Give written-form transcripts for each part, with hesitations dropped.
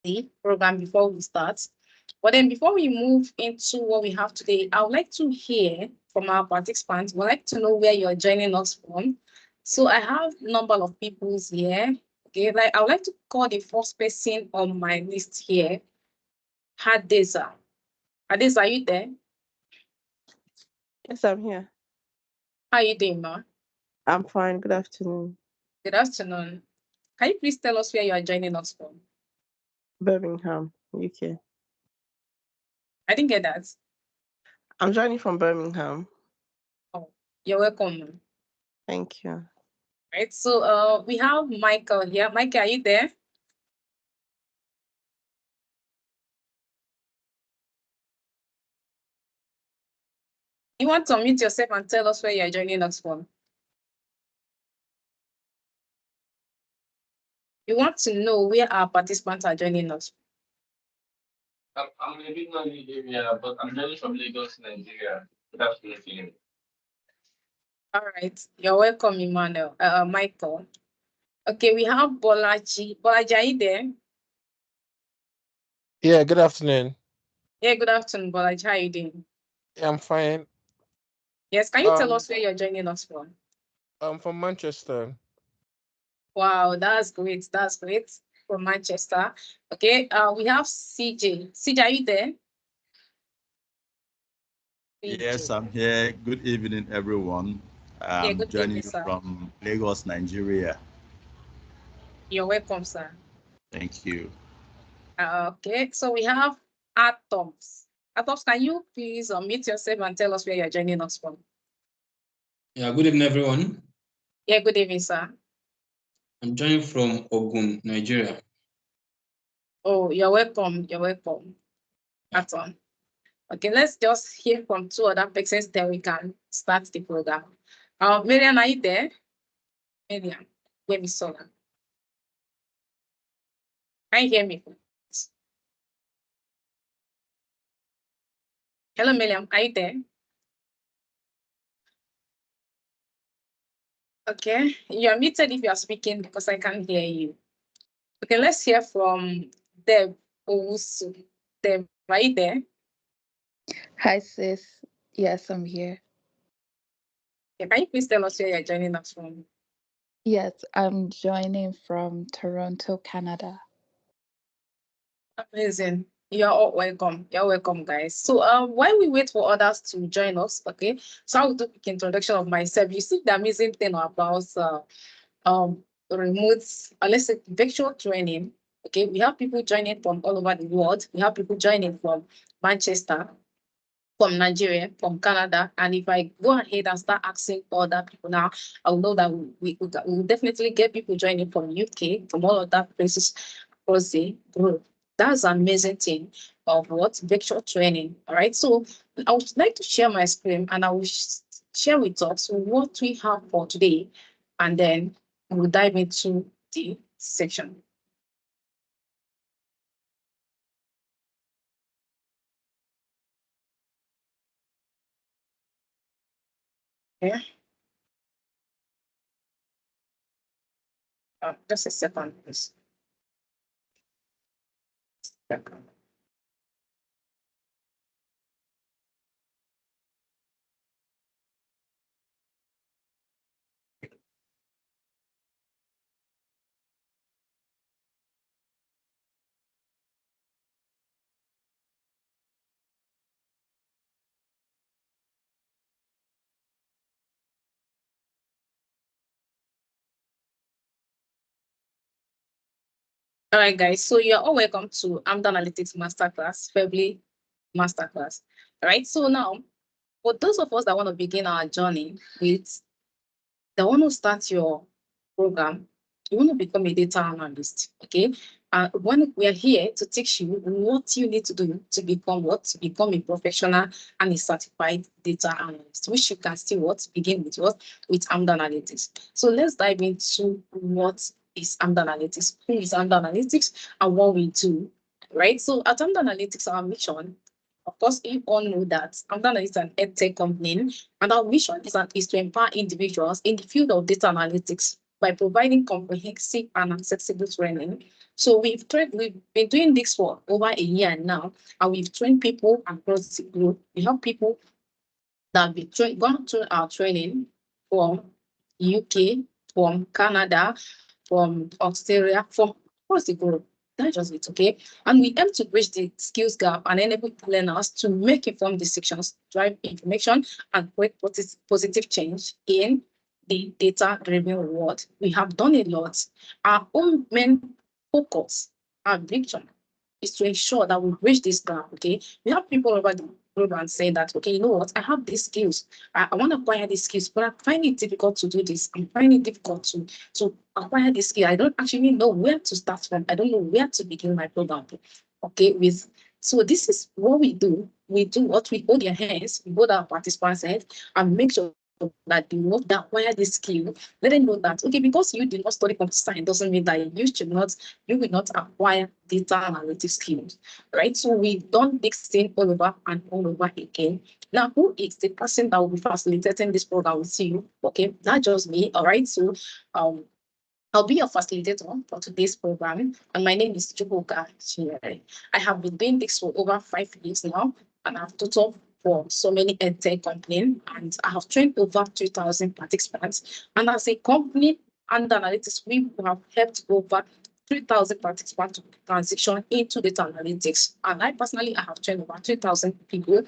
the program before we start. But then before we move into what we have today, I would like to hear from our participants. We'd like to know where you're joining us from. So I have a number of people here. Okay, like I would like to call the first person on my list here, Hadeza. Hadeza, are you there? Yes, I'm here. How are you doing, ma? I'm fine. Good afternoon. Good afternoon. Can you please tell us where you are joining us from? Birmingham, UK. I didn't get that. I'm joining from Birmingham. Oh, you're welcome. Thank you. Right. So we have Michael here. Michael, are you there? You want to unmute yourself and tell us where you're joining us from? You want to know where our participants are joining us. I'm living in Nigeria, but I'm joining from Lagos, Nigeria. Good afternoon. All right. You're welcome, Emmanuel. Michael. Okay, we have Bolaji. Bolaji, are you there? Yeah, good afternoon. Yeah, good afternoon, Bolaji. How are you doing? Yeah, I'm fine. Yes, can you tell us where you're joining us from? I'm from Manchester. Wow, that's great. That's great. From Manchester. Okay, we have CJ. CJ, are you there? Yes, I'm here. Good evening, everyone. I'm good joining evening, you sir. from Lagos, Nigeria. You're welcome, sir. Thank you. Okay, so we have Atoms. Atoms, can you please unmute yourself and tell us where you're joining us from? Yeah, good evening, everyone. Yeah, good evening, sir. I'm joining from Ogun, Nigeria. Oh, you're welcome. You're welcome, Atom. Okay, let's just hear from two other persons, then we can start the program. Miriam, are you there? Miriam, where we saw her. Can you hear me? Hello, Miriam, are you there? Okay, you're muted if you are speaking because I can't hear you. Okay, let's hear from Deb Owusu. Deb, are you there? Hi, sis. Yes, I'm here. Yeah, can you please tell us where you're joining us from? Yes, I'm joining from Toronto, Canada. Amazing. You're all welcome. You're welcome, guys. So while we wait for others to join us, okay, so I will do a quick introduction of myself. You see the amazing thing about remote, let's say virtual training. Okay, we have people joining from all over the world. We have people joining from Manchester, from Nigeria, from Canada. And if I go ahead and start asking other people now, I'll know that we will definitely get people joining from UK, from all other places across the group. That's an amazing thing of what virtual training. All right. So I would like to share my screen and I will share with us what we have for today. And then we'll dive into the section. Okay. Just a second, please. Second. All right, guys. So you're all welcome to AMD Analytics Masterclass, February Masterclass. All right. So now, for those of us that want to begin our journey with, that want to start your program, you want to become a data analyst. Okay. When we are here to teach you what you need to do to become what? To become a professional and a certified data analyst, which you can still what? Begin with what? With AMD Analytics. So let's dive into what is AMD Analytics, who is AMD Analytics, and what we do, right? So at AMD Analytics, our mission, of course, you all know that AMD Analytics is an edtech company, and our mission is to empower individuals in the field of data analytics by providing comprehensive and accessible training. So we've been doing this for over a year now, and we've trained people across the globe. We have people that have gone through our training from UK, from Canada, from Australia, from across the globe. That's just it, okay? And we aim to bridge the skills gap and enable learners to make informed decisions, drive information, and create positive change in the data-driven world. We have done a lot. Our own main focus, our vision, is to ensure that we bridge this gap, okay? We have people over the globe and say that, okay, you know what, I have these skills. I want to acquire these skills, but I find it difficult to do this. I find it difficult to acquire this skill. I don't actually know where to start from. I don't know where to begin my program. Okay, so this is what we do. We do what we hold their hands, we hold our participants' heads, and make sure that they know that acquire this skill. Let them know that, okay, because you did not study computer science doesn't mean that you will not acquire data analytics skills, right? So we've done this thing all over and all over again. Now, who is the person that will be facilitating this program with you? Okay, not just me, all right? So I'll be your facilitator for today's program, and my name is Chukwuka Chinyere. I have been doing this for over 5 years now, and I've taught for so many edtech companies, and I have trained over 2,000 participants. And as a company and analytics, we have helped over 3,000 participants to transition into data analytics. And I personally, I have trained over 3,000 people,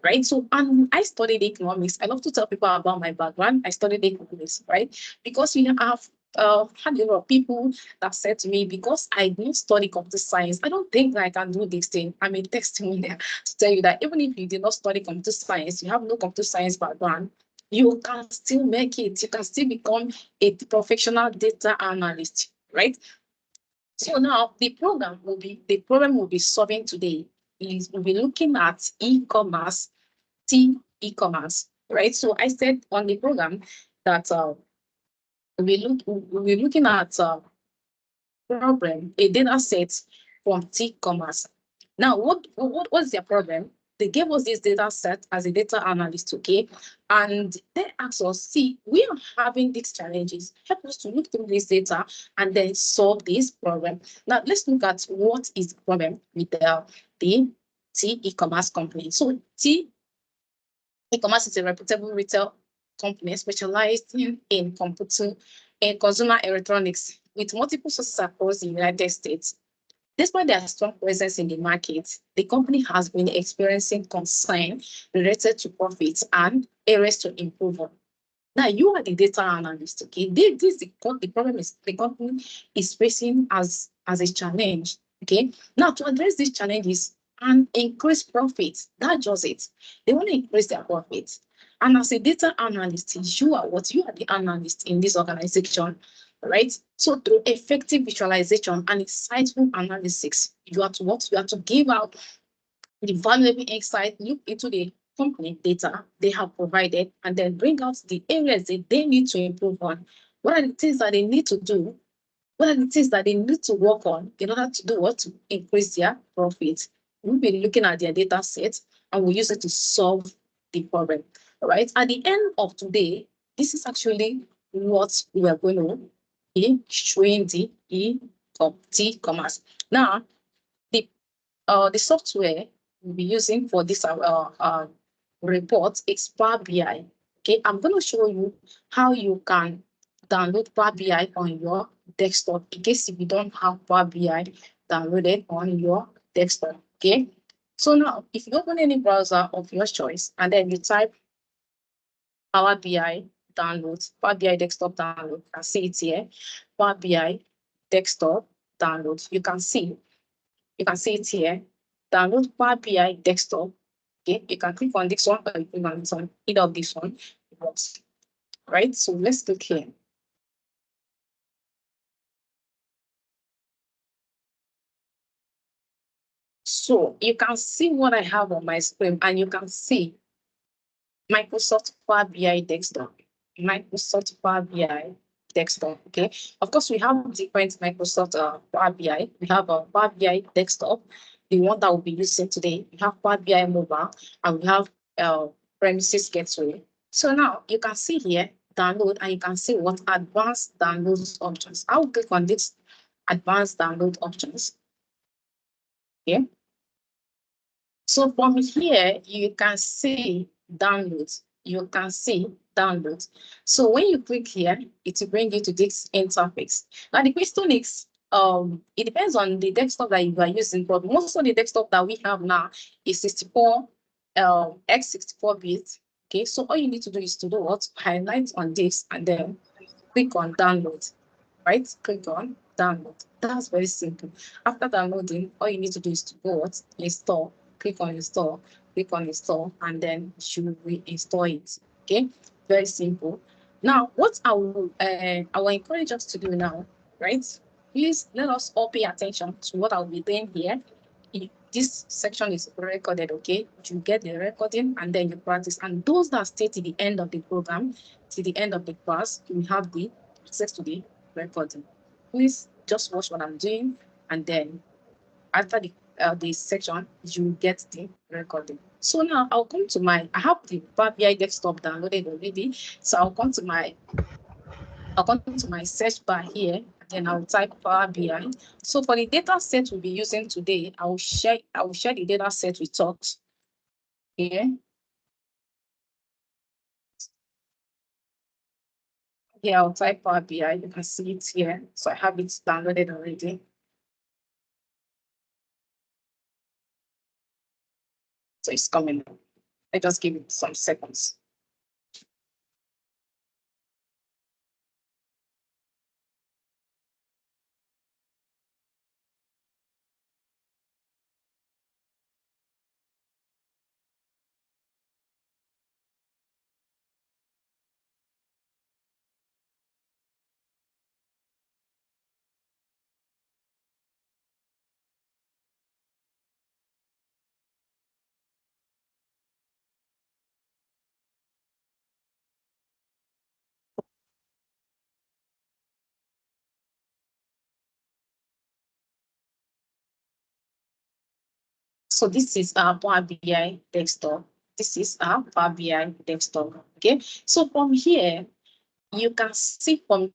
right? So, and I studied economics. I love to tell people about my background. I studied economics, right? Because we have had a lot of people that said to me, because I didn't study computer science, I don't think I can do this thing. I mean, testimony to tell you that even if you did not study computer science, you have no computer science background, you can still make it. You can still become a professional data analyst, right? So now the problem will be solving today is we'll be looking at e-commerce, e-commerce, right? So I said on the program that we're looking at problem, a data set from T-commerce. Now, what's their problem? They gave us this data set as a data analyst, okay? And they asked us, see, we are having these challenges. Help us to look through this data and then solve this problem. Now, let's look at what is the problem with the T e-commerce company. So T e-commerce is a reputable retail company specialized in computer and consumer electronics with multiple sources across the United States. Despite their strong presence in the market, the company has been experiencing concern related to profits and areas to improve on. Now, you are the data analyst, okay? This the problem is the company is facing as a challenge, okay? Now, to address these challenges and increase profits, that's just it. They want to increase their profits. And as a data analyst, you are the analyst in this organization, right? So through effective visualization and insightful analysis, you have to give out the valuable insight, look into the company data they have provided, and then bring out the areas that they need to improve on. What are the things that they need to do? What are the things that they need to work on in order to do what? To increase their profits. We'll be looking at their data set and we'll use it to solve the problem. All right. At the end of today, this is actually what we are going to be showing the e-commerce. Now, the software we'll be using for this report is Power BI. Okay, I'm going to show you how you can download Power BI on your desktop in case if you don't have Power BI downloaded on your desktop. Okay, so now if you open any browser of your choice and then you type Power BI downloads, Power BI desktop download, you can see it here. Power BI desktop download, you can see it here. Download Power BI desktop. Okay, you can click on this one or you click on this one. Either of this one works. Right. So let's click here. So you can see what I have on my screen, and you can see Microsoft Power BI desktop. Microsoft Power BI desktop. Okay. Of course, we have different Microsoft Power BI. We have a Power BI desktop, the one that we'll be using today. We have Power BI mobile, and we have premises gateway. So now you can see here download, and you can see what advanced downloads options. I will click on this advanced download options. Okay. So from here, you can see downloads. You can see downloads. So when you click here, it will bring you to this interface. Now the question is, it depends on the desktop that you are using, but most of the desktop that we have now is 64 x64-bit. Okay, so all you need to do is to do what? Highlight on this and then click on download. Right? Click on download. That's very simple. After downloading, all you need to do is to go what? Install. Click on install, click on install, and then you reinstall it. Okay, very simple. Now, what I will encourage us to do now, right? Please let us all pay attention to what I'll be doing here. This section is recorded, okay? You get the recording and then you practice. And those that stay to the end of the program, to the end of the class, you have the access to the recording. Please just watch what I'm doing, and then after the section, you get the recording. So now I'll come to I have the Power BI desktop downloaded already. So I'll come to my search bar here, and then I'll type Power BI. So for the data set we'll be using today, I will share the data set with us here. Here I'll type Power BI. You can see it here. So I have it downloaded already. So it's coming. I just give it some seconds. So this is our Power BI desktop. This is our Power BI desktop. Okay. So from here, you can see from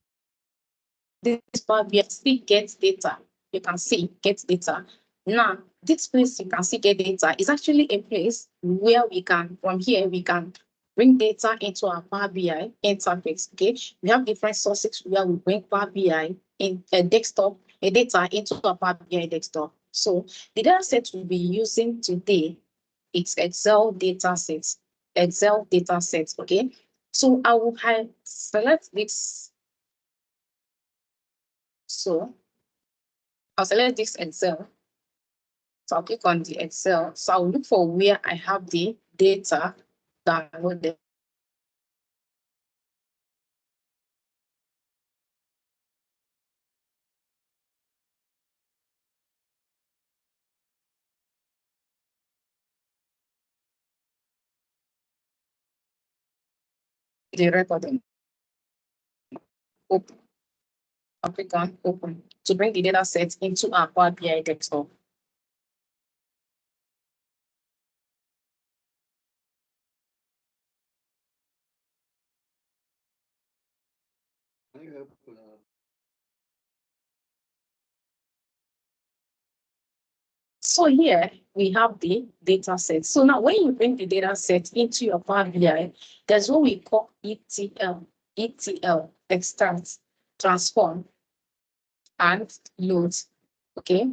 this Power BI, see get data. You can see get data. Now, this place you can see get data is actually a place where we can, from here, we can bring data into our Power BI interface. Okay. We have different sources where we bring Power BI in a desktop, a data into our Power BI desktop. So the data set we'll be using today, it's Excel data sets. Excel data sets, okay? So I will select this. So I'll select this Excel. So I'll click on the Excel. So I'll look for where I have the data downloaded. The recording. Open. I'll click on open to bring the data set into our Power BI desktop. So here we have the data set. So now when you bring the data set into your Power BI, there's what we call ETL, extract, transform, and load. Okay,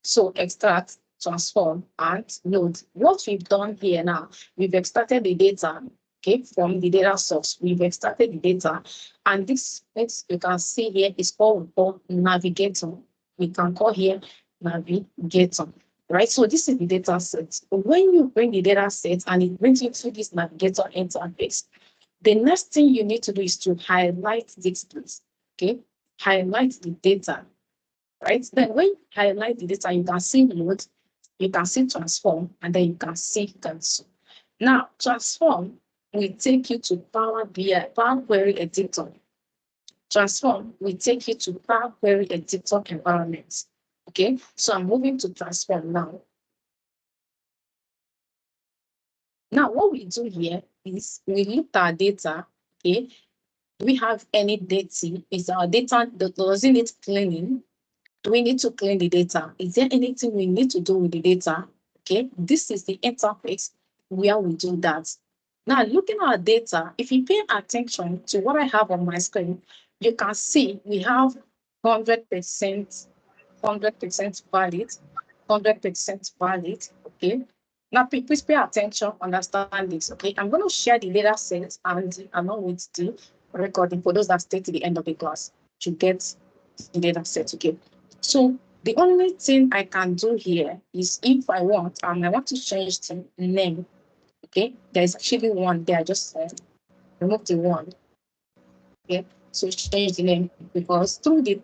so extract, transform, and load. What we've done here now, we've extracted the data, okay, from the data source. We've extracted the data, and this you can see here is called navigator. We can call here navigator. Right, so this is the data set. When you bring the data set and it brings you to this navigator interface, the next thing you need to do is to highlight this place. Okay, highlight the data. Right, then when you highlight the data, you can see load, you can see transform, and then you can see cancel. Now, transform will take you to Power BI, Power Query Editor. Transform will take you to Power Query Editor environment. Okay, so I'm moving to transform now. Now, what we do here is we look at our data, okay, Do we have any data? Is our data, does it need cleaning? Do we need to clean the data? Is there anything we need to do with the data? Okay, this is the interface where we do that. Now, looking at our data, if you pay attention to what I have on my screen, you can see we have 100%, 100% valid, 100% valid. Okay. Now, please pay attention, understand this. Okay, I'm going to share the data set and along with the recording for those that stay to the end of the class to get the data set. Okay. So the only thing I can do here is if I want, I want to change the name. Okay, there's actually one there. I just remove the one. Okay, so change the name because through the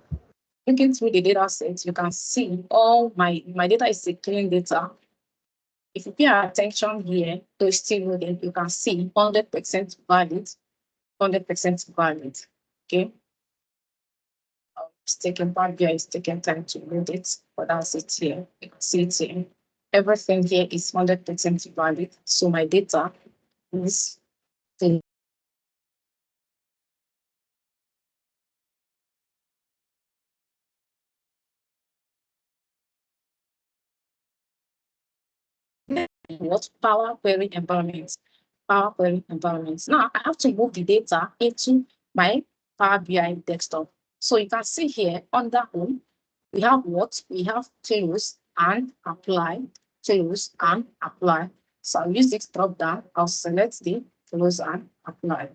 looking through the data set, you can see all my data is a clean data. If you pay attention here to still loading, you can see 100% valid, 100% valid. Okay. It's taking Power BI is taking time to load it, but that's it here. You can see it here. Everything here is 100% valid. So my data is clean. What Power Query environments? Power Query environments. Now I have to move the data into my Power BI desktop. So you can see here under home, we have what? We have close and apply, close and apply. So I'll use this drop down. I'll select the close and apply.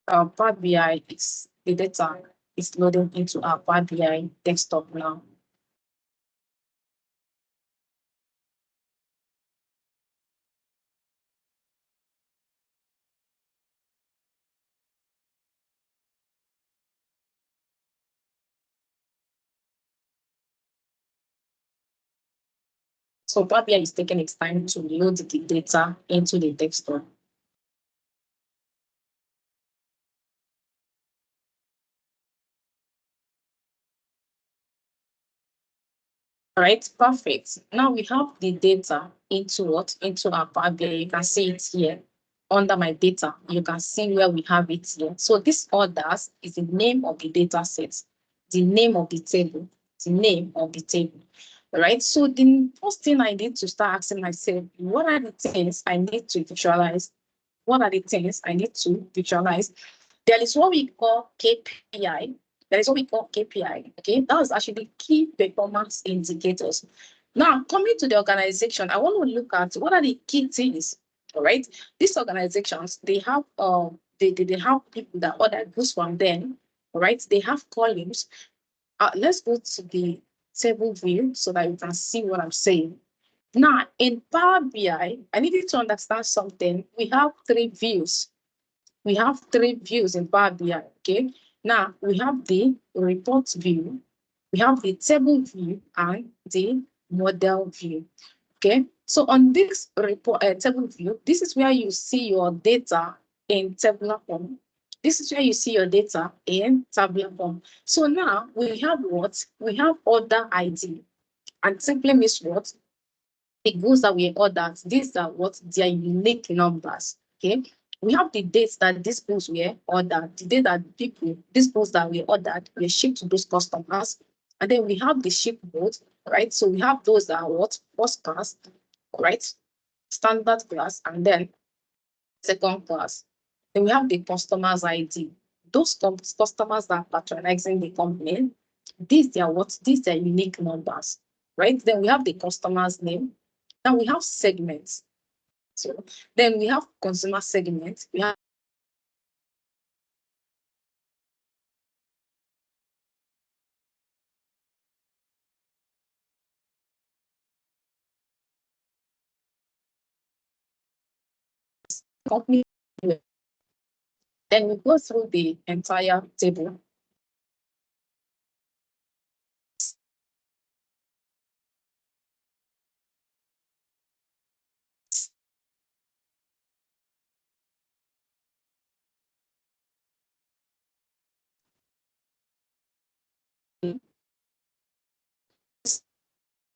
Power BI is the data is loading into our Power BI desktop now. So Power BI is taking its time to load the data into the desktop. All right, perfect. Now we have the data into what? Into our Power BI. You can see it here under my data. You can see where we have it here. So this orders is the name of the data set, the name of the table, the name of the table. All right. So the first thing I need to start asking myself, what are the things I need to visualize? What are the things I need to visualize? There is what we call KPI. There is what we call KPI. Okay, that is actually key performance indicators. Now, coming to the organization, I want to look at what are the key things. All right, these organizations they have they have people that order goods from them. All right, they have columns. Let's go to the table view so that you can see what I'm saying. Now, in Power BI, I need you to understand something. We have three views. We have three views in Power BI. Okay. Now we have the report view, we have the table view, and the model view. Okay. So on this report table view, this is where you see your data in tabular form. This is where you see your data in tabular form. So now we have what? We have order ID, and simply means what? The goods that we ordered, these are what their unique numbers. Okay, we have the dates that these goods were ordered, the date that people, these goods that we ordered were shipped to those customers, and then we have the ship mode, right? So we have those that are what first class, right? Standard class, and then second class. Then we have the customer's ID. Those customers that are patronizing the company, these are what? These are unique numbers, right? Then we have the customer's name. Now we have segments. So then we have consumer segments. We have company. Then we go through the entire table.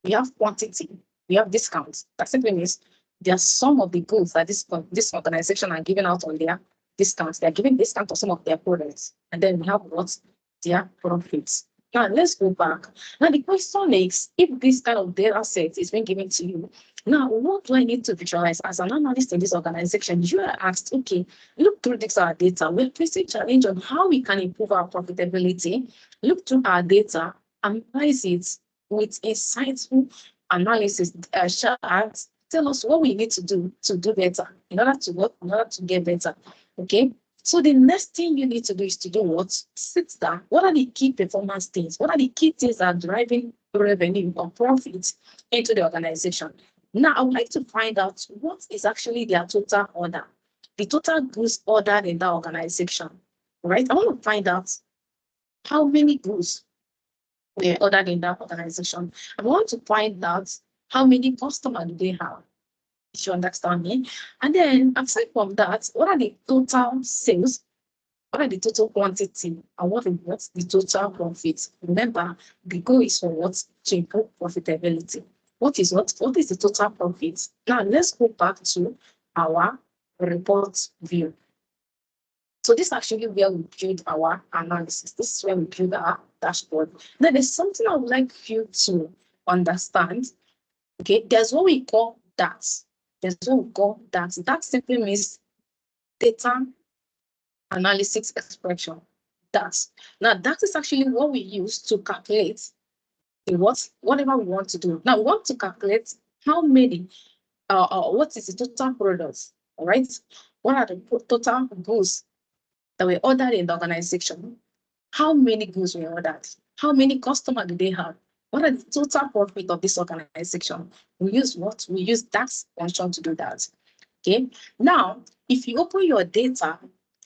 We have quantity. we have discounts. That simply means there are some of the goods that this organization are giving out on their discounts. They are giving discount on some of their products. And then we have what? Their profits. Now let's go back. Now the question is, if this kind of data set is being given to you, now what do I need to visualize as an analyst in this organization? You are asked, okay, look through this our data. We're facing challenge on how we can improve our profitability. Look through our data, analyze it with insightful analysis. Charts, tell us what we need to do better in order to work, in order to get better. Okay. So the next thing you need to do is to do what? Sit down. What are the key performance things? What are the key things that are driving revenue or profit into the organization? Now, I would like to find out what is actually their total order, the total goods ordered in that organization, right? I want to find out how many goods were ordered in that organization. I want to find out how many customers do they have, if you understand me. And then aside from that, what are the total sales? What are the total quantity? And what's the total profit? Remember, the goal is for what? To improve profitability. What is the total profit? Now let's go back to our report view. So this is actually where we build our analysis. This is where we build our dashboard. Then there's something I would like you to understand. Okay, there's what we call DAX. There's what we call DAX. DAX simply means data analysis expression. DAX. Now, DAX is actually what we use to calculate the whatever we want to do. Now, we want to calculate how many, what is the total products, all right? What are the total goods that were ordered in the organization? How many goods were ordered? How many customers do they have? What are the total profit of this organization? We use what? We use DAX function to do that. Okay. Now, if you open your data,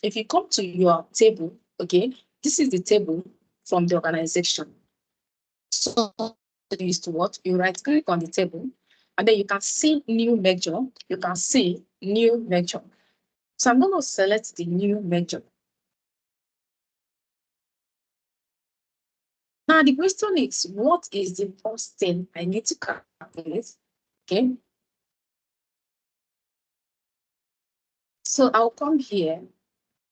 if you come to your table, okay, this is the table from the organization. So it is to what? You right click on the table, and then you can see new measure. You can see new measure. So I'm going to select the new measure. Now the question is, what is the first thing I need to calculate? Okay. So I'll come here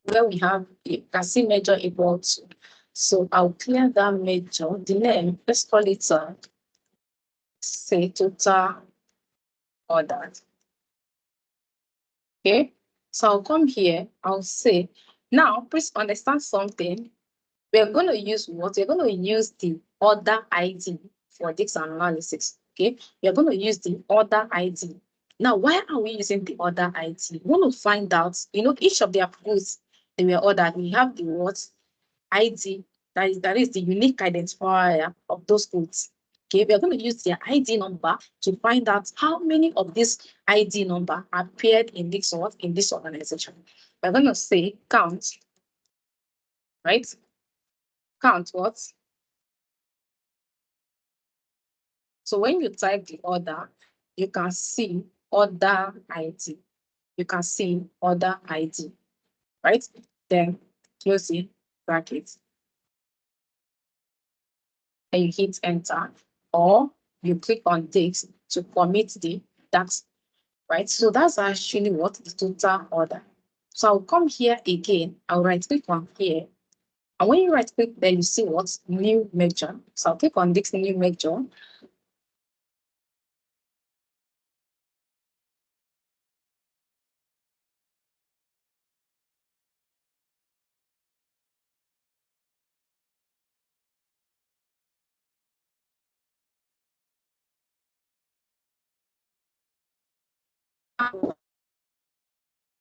where we have, you can see measure equal to. So I'll clear that measure. The name, let's call it say total ordered. Okay. So I'll come here, I'll say, now please understand something. We're going to use what? We're going to use the order ID for this analysis. Okay. We're going to use the order ID. Now, why are we using the order ID? We want to find out, each of their goods they were ordered. We have the what? ID, that is the unique identifier of those goods. Okay, we are going to use their ID number to find out how many of this ID number appeared in this organization. We're going to say count, right? Count what? So when you type the order, you can see order ID. You can see order ID, right? Then close the bracket. And you hit enter, or you click on this to commit the DAX, right? So that's actually what the total order. So I'll come here again, I'll right click on here. And when you right click there, you see what? New measure. So I'll click on this new measure.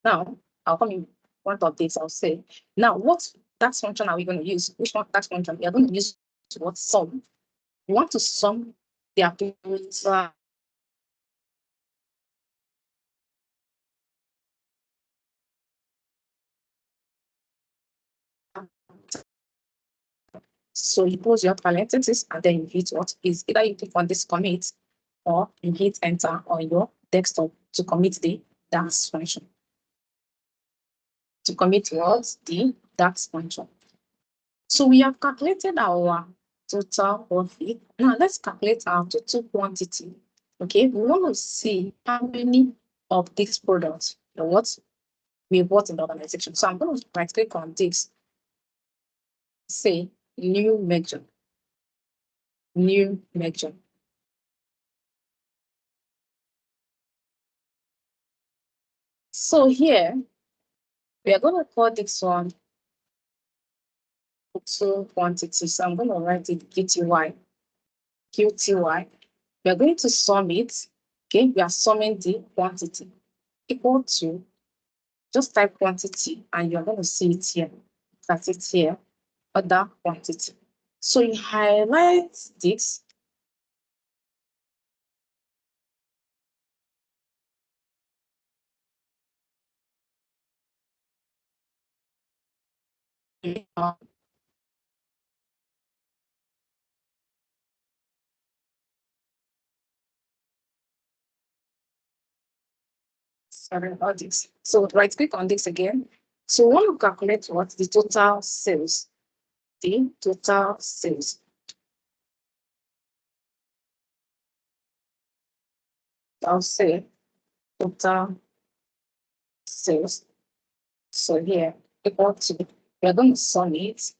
Now I'll come in front of this, I'll say, now what DAX function are we going to use? Which one DAX function? We are going to use what? Sum. We want to sum the total. So you pause your parenthesis and then you hit what is either you click on this commit or you hit enter on your desktop to commit the DAX function. To commit what? The DAX function. So we have calculated our total profit. Now let's calculate our total quantity, Okay, we want to see how many of these products, what we bought in the organization. So I'm going to right click on this, say new measure, new measure. So here we are going to call this one total quantity. So I'm going to write it QTY. We are going to sum it. Okay, we are summing the quantity equal to, just type quantity and you're going to see it here. That's it here, other quantity. So you highlight this. Sorry about this. So right click on this again. So we want to calculate what the total sales. The total sales. I'll say total sales. So here equal to, we're going to sum it.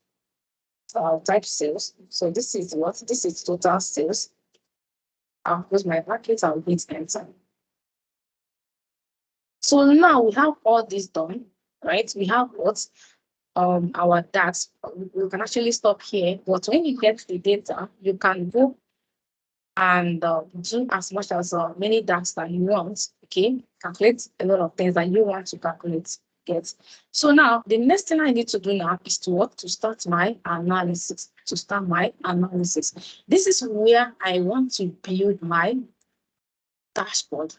So I'll type sales. So this is what? This is total sales. I'll close my bracket, I'll hit enter. So now we have all this done, right? We have what our DAX. We can actually stop here, but when you get the data, you can go and do as much as many DAX that you want. Okay, calculate a lot of things that you want to calculate. Get. So now the next thing I need to do now is to what? To start my analysis. To start my analysis. This is where I want to build my dashboard.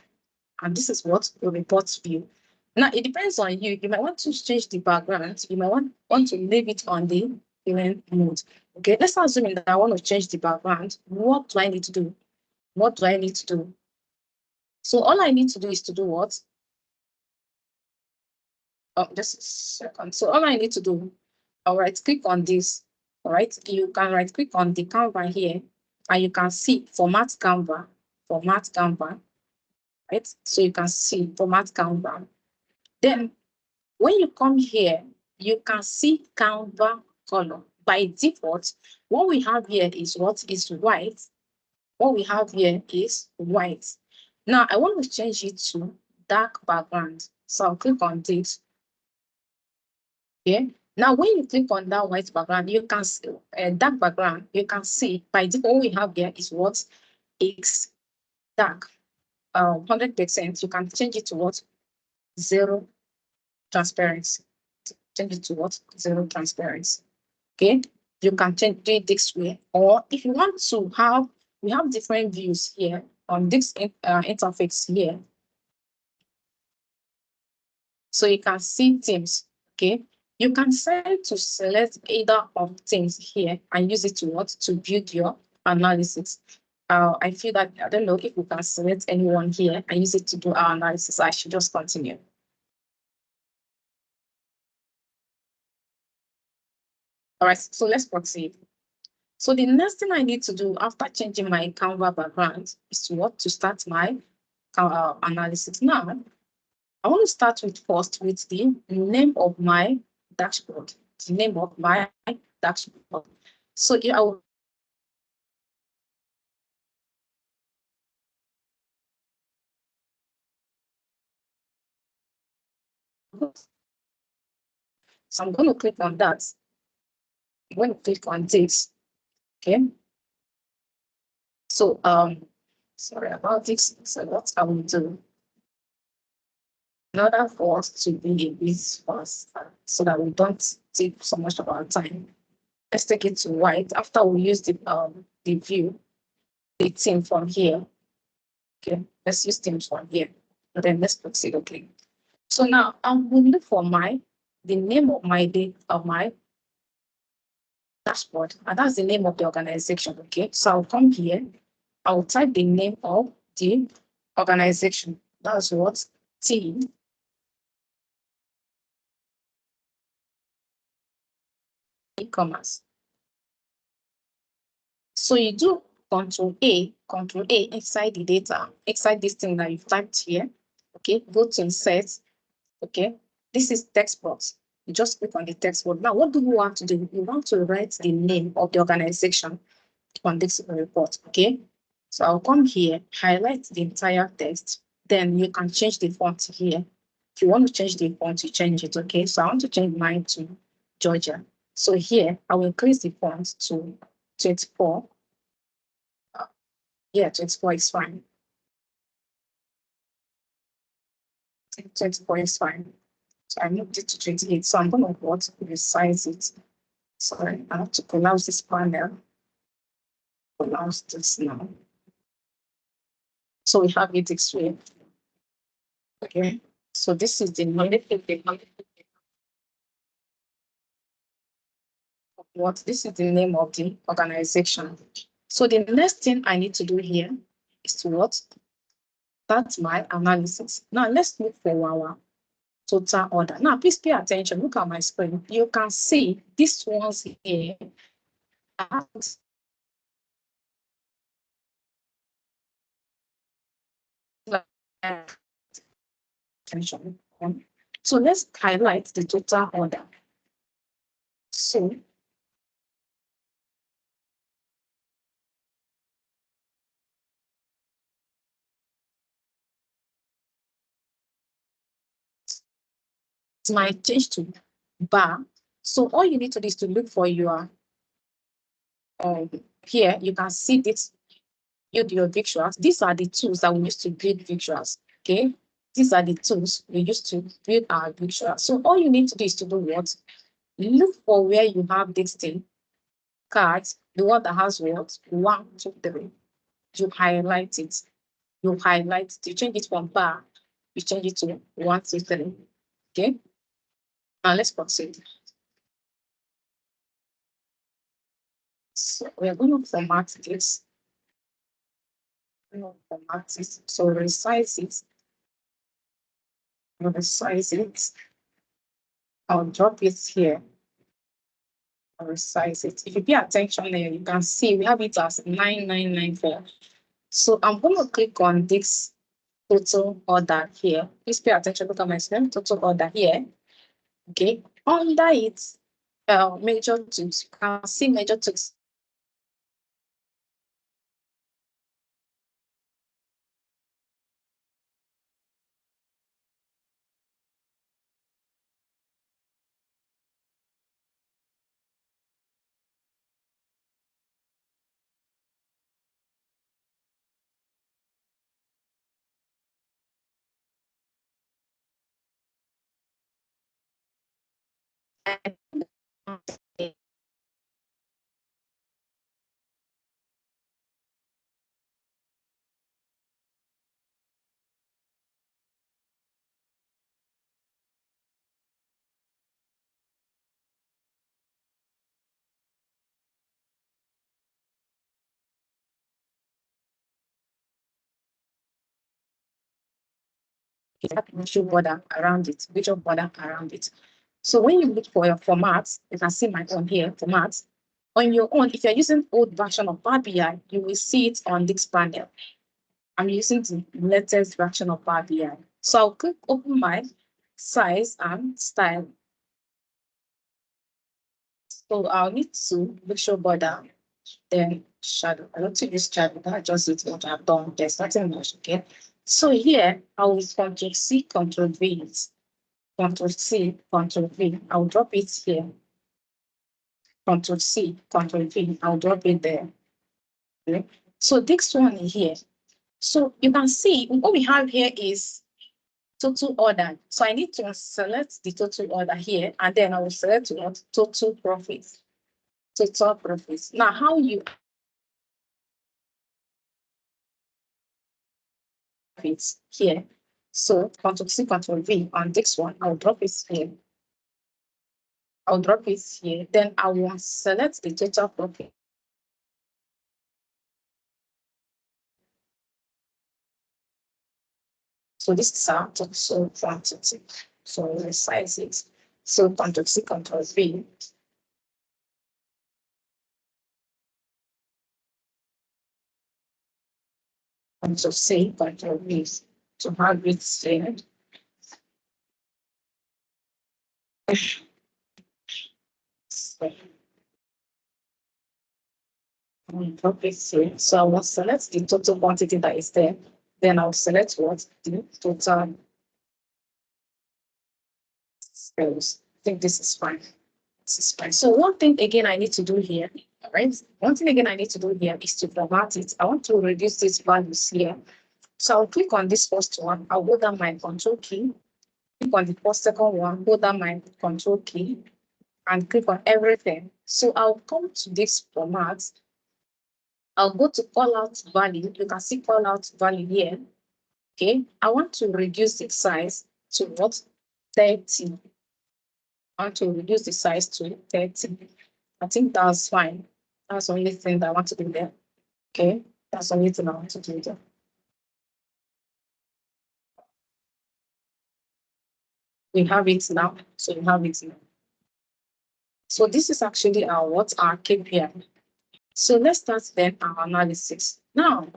And this is what the report view. Now it depends on you. You might want to change the background. You might want to leave it on the event mode. Okay, let's assume that I want to change the background. What do I need to do? What do I need to do? So all I need to do is to do what? Oh, just a second. So all I need to do, I'll right click on this. All right, you can right click on the Canva here, and you can see format Canva, right? So you can see format Canva. Then when you come here, you can see Canva color. By default, what we have here is what is white. What we have here is white. Now I want to change it to dark background. So I'll click on this. Okay. Now when you click on that white background, you can see dark background. You can see by default what we have here is what is dark. 100%. You can change it to what? Zero transparency. Change it to what? Zero transparency. Okay, you can change it this way, or if you want to have, we have different views here on this interface here. So you can see themes. Okay, you can decide to select either of things here and use it to what? To build your analysis. I feel that, I don't know if we can select anyone here and use it to do our analysis. I should just continue. All right, so let's proceed. So the next thing I need to do after changing my Canva background is to what? To start my analysis. Now, I want to start with first with the name of my dashboard. The name of my dashboard. So here I will so I'm going to click on that. I'm going to click on this. Okay. So sorry about this. So what I will do in order for us to be a bit fast so that we don't take so much of our time. Let's take it to white. After we use the view, the theme from here. Okay, let's use themes from here. And then let's proceed. Okay. So now I'm going to look for the name of my dashboard, and that's the name of the organization. Okay, so I'll come here. I'll type the name of the organization. That's what? Team e-commerce. So you do Control A inside the data, inside this thing that you've typed here. Okay, go to insert. Okay, this is text box. You just click on the text box. Now, what do we want to do? We want to write the name of the organization on this report. Okay, so I'll come here, highlight the entire text. Then you can change the font here. If you want to change the font, you change it. Okay, so I want to change mine to Georgia. So here, I will increase the font to 24. Yeah, 24 is fine. 24 is fine. So I moved it to 28. So I'm going to what resize it. Sorry, I have to collapse this panel. Collapse this now. So we have it this way. Okay. So this is the name of what? This is the name of the organization. So the next thing I need to do here is to what? Start my analysis. Now let's look for our total order. Now please pay attention. Look at my screen. You can see these ones here. So let's highlight the total order. So it might change to bar. So all you need to do is to look for your here you can see this build your visuals. These are the tools that we use to build visuals. Okay, these are the tools we use to build our visuals. So all you need to do is to do what? Look for where you have this thing cards, the one that has what? 1, 2, 3. You highlight it. You highlight it. You change it from bar. You change it to 1, 2, 3. Okay. Now let's proceed. So we're going to format this. Format it. So resize it. Resize it. I'll drop it here. I'll resize it. If you pay attention there, you can see we have it as 9994. So I'm going to click on this total order here. Please pay attention. Look at my screen. Total order here. Okay. Under it, major tools. You can see major tools. Visual border around it, visual border around it. So when you look for your formats, you can see my own here, formats. On your own, if you're using old version of Power BI, you will see it on this panel. I'm using the latest version of Power BI. So I'll click open my size and style. So I'll need to visual border, then shadow. I want to use shadow. That just is what I've done. There's nothing much, okay? So here I will Control C, Control V. Control C, Control V. I'll drop it here. Control C, Control V. I'll drop it there. Okay. So this one here. So you can see what we have here is total order. So I need to select the total order here, and then I will select what? Total profits. Total profits. Now, how you it here. So Control C, Control V on this one. I'll drop it here. I'll drop it here. Then I will select the total profit. So this is our total quantity. So resize it. So Control C, Control V. Control C, Control V to have it saved. Copy C. So I will select the total quantity that is there. Then I'll select what the total sales. I think this is fine. This is fine. So one thing again I need to do here, all right? One thing again I need to do here is to format it. I want to reduce these values here. So I'll click on this first one. I'll hold down my control key. Click on the first second one, hold down my control key and click on everything. So I'll come to this format. I'll go to call out value. You can see call out value here. Okay, I want to reduce the size to what? 30. I want to reduce the size to 30. I think that's fine. That's the only thing that I want to do there. Okay, that's the only thing I want to do there. We have it now. So we have it now. So this is actually our KPI. So let's start then our analysis. Now,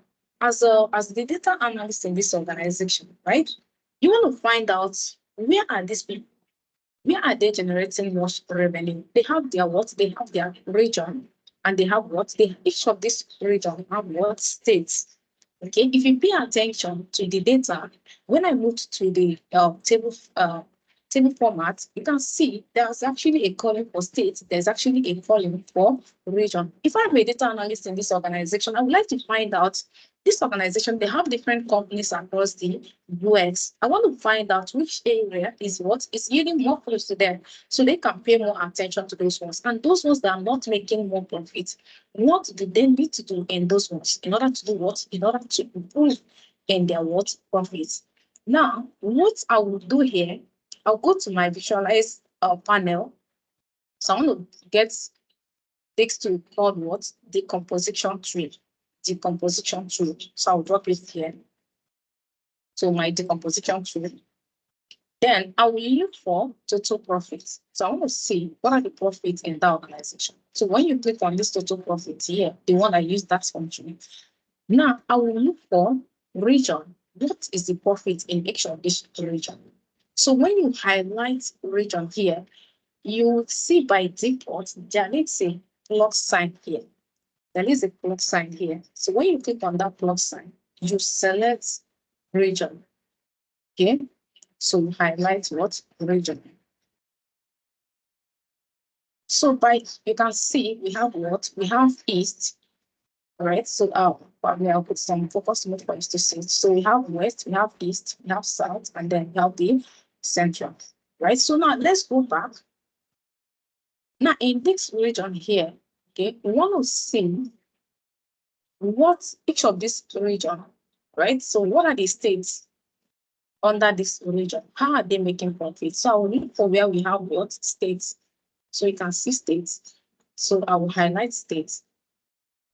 as the data analyst in this organization, right? You want to find out where are these people? Where are they generating most revenue? They have their what? They have their region, and they have what? Each of these region have what states. Okay, if you pay attention to the data, when I moved to the table format, you can see there's actually a column for states. There's actually a column for region. If I'm a data analyst in this organization, I would like to find out this organization, they have different companies across the US. I want to find out which area is what is yielding more close to them so they can pay more attention to those ones. And those ones that are not making more profit, what do they need to do in those ones in order to do what? In order to improve in their what? Profits. Now, what I will do here, I'll go to my visualize panel. So I want to get this to called what? Decomposition tree. Decomposition tree. So I'll drop it here. So my decomposition tree. Then I will look for total profits. So I want to see what are the profits in that organization. So when you click on this total profit here, the one I use that function. Now I will look for region. What is the profit in each of this region? So when you highlight region here, you will see by default there is a plus sign here. There is a plus sign here. So when you click on that plus sign, you select region. Okay, so you highlight what? Region. So by you can see we have what? We have east. All right, so probably I'll put some focus mode for you to see. So we have west, we have east, we have south, and then we have the central. Right. So now let's go back. Now in this region here, okay, we want to see what each of this region, right? So what are the states under this region? How are they making profit? So I will look for where we have what? States. So you can see states. So I will highlight states.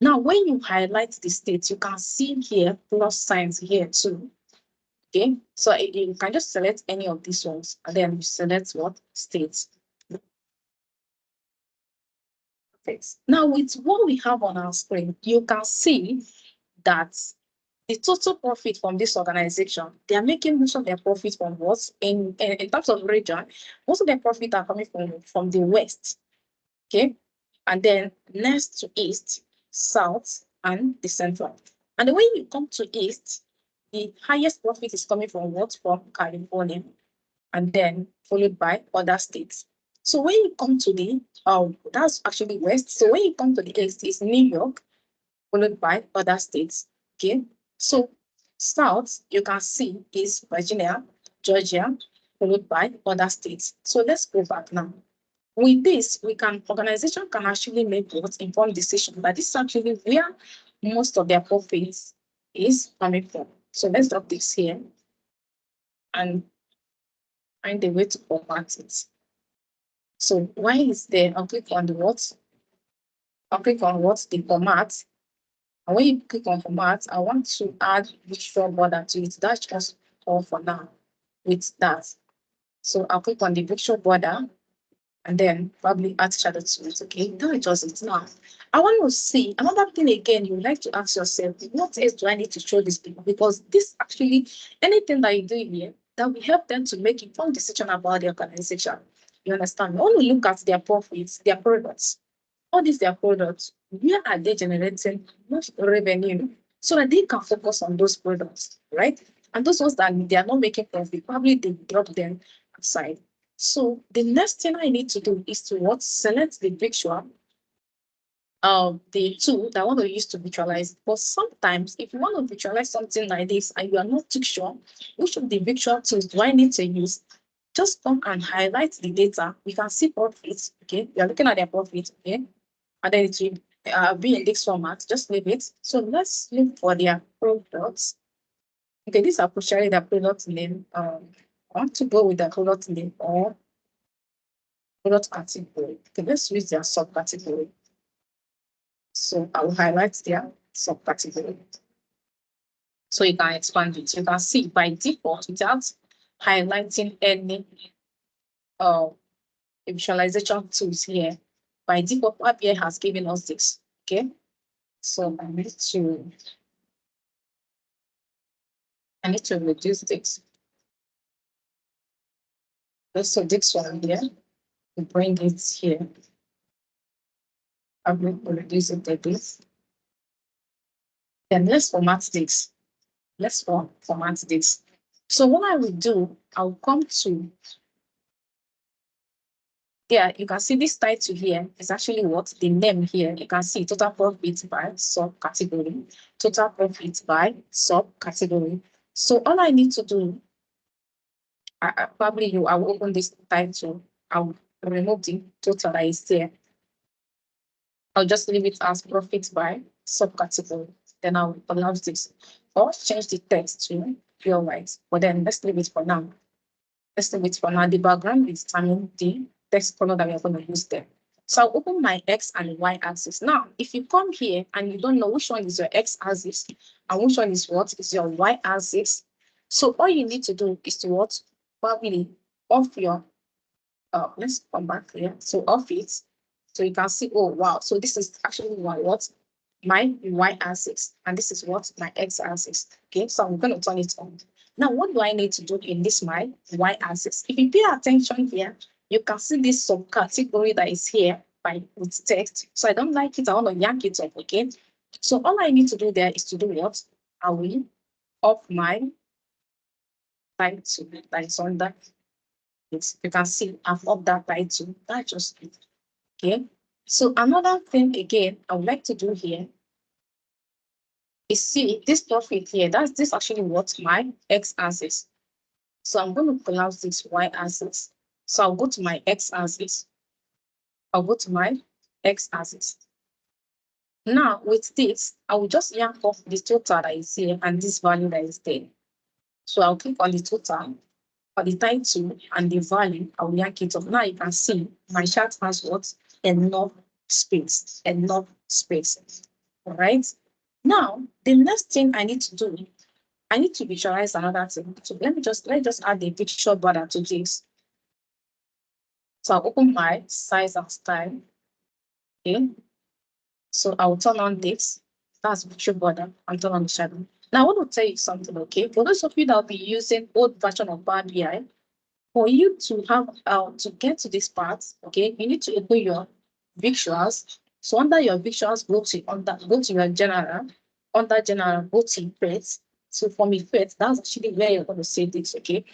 Now, when you highlight the states, you can see here plus signs here too. Okay, so you can just select any of these ones and then you select what? States. Now, with what we have on our screen, you can see that the total profit from this organization, they are making most of their profit from what? In terms of region, most of their profit are coming from the west. Okay, and then next to east, south, and the central. And when you come to east, the highest profit is coming from what? From California, and then followed by other states. So when you come to the that's actually west. So when you come to the east, it's New York, followed by other states. Okay, so south you can see is Virginia, Georgia, followed by other states. So let's go back now. With this, organization can actually make what? Informed decision that this is actually where most of their profits is coming from. So let's drop this here and find a way to format it. So why is there? I'll click on the what? I'll click on what? The format. And when you click on format, I want to add visual border to it. That's just all for now with that. So I'll click on the visual border. and then probably add shadow to it. Okay, that just it. Now, I want to see another thing again. You would like to ask yourself, what else do I need to show these people? Because this actually, anything that you do here, that will help them to make informed decision about the organization. You understand? We want to look at their profits, their products. All these their products, where are they generating much revenue so that they can focus on those products, right? And those ones that they are not making profit, probably they drop them aside. So the next thing I need to do is to what? Select the visual, the tool that I want to use to visualize. But sometimes if you want to visualize something like this and you are not too sure which of the visual tools do I need to use, just come and highlight the data. We can see profits, okay? We are looking at their profits, okay? And then it will be in this format. Just leave it. So let's look for their products. Okay, these are partially the product name. I want to go with the product name or product category. Okay, let's use their subcategory. So I will highlight their subcategory. So you can expand it. You can see by default without highlighting any visualization tools here. By default, Power BI has given us this. Okay, so I need to reduce this. So this one here, we bring it here. I will reduce it a bit. Then let's format this. Let's format this. So what I will do, I'll come to here. You can see this title here is actually what the name here. You can see total profit by subcategory, total profit by subcategory. So all I need to do, I will open this title. I'll remove the total that is there. I'll just leave it as profit by subcategory. Then I'll allow this. Or change the text to pure white. But then let's leave it for now. Let's leave it for now. The background is determining the text color that we are going to use there. So I'll open my X and Y axis. Now, if you come here and you don't know which one is your X axis and which one is what is your Y axis, so all you need to do is to what? Probably off your, let's come back here. So off it. So you can see, oh, wow. So this is actually what? My y-axis. And this is what? My x-axis. Okay, so I'm going to turn it on. Now, what do I need to do in this my y-axis? If you pay attention here, you can see this subcategory that is here by with text. So I don't like it. I want to yank it up, okay? So all I need to do there is to do what? I will off my title that is under it. You can see I've upped that title. That's just it. Okay, so another thing again I would like to do here is see this profit here. That's this actually what my x-axis. So I'm going to collapse this y-axis. So I'll go to my x-axis. I'll go to my x-axis. Now with this, I will just yank off the total that is here and this value that is there. So I'll click on the total for the title and the value. I will yank it off. Now you can see my chart has what? Enough space. All right. Now, the next thing I need to do, I need to visualize another thing. So let me just add the picture border to this. So I'll open my size and style. Okay. So I'll turn on this. That's picture border and turn on the shadow. Now I want to tell you something, okay? For those of you that will be using old version of Power BI, for you to have to get to this part, okay, you need to open your visuals. So under your visuals, go to your general, under general, go to effects. So from effects, that's actually where you're going to save this, okay?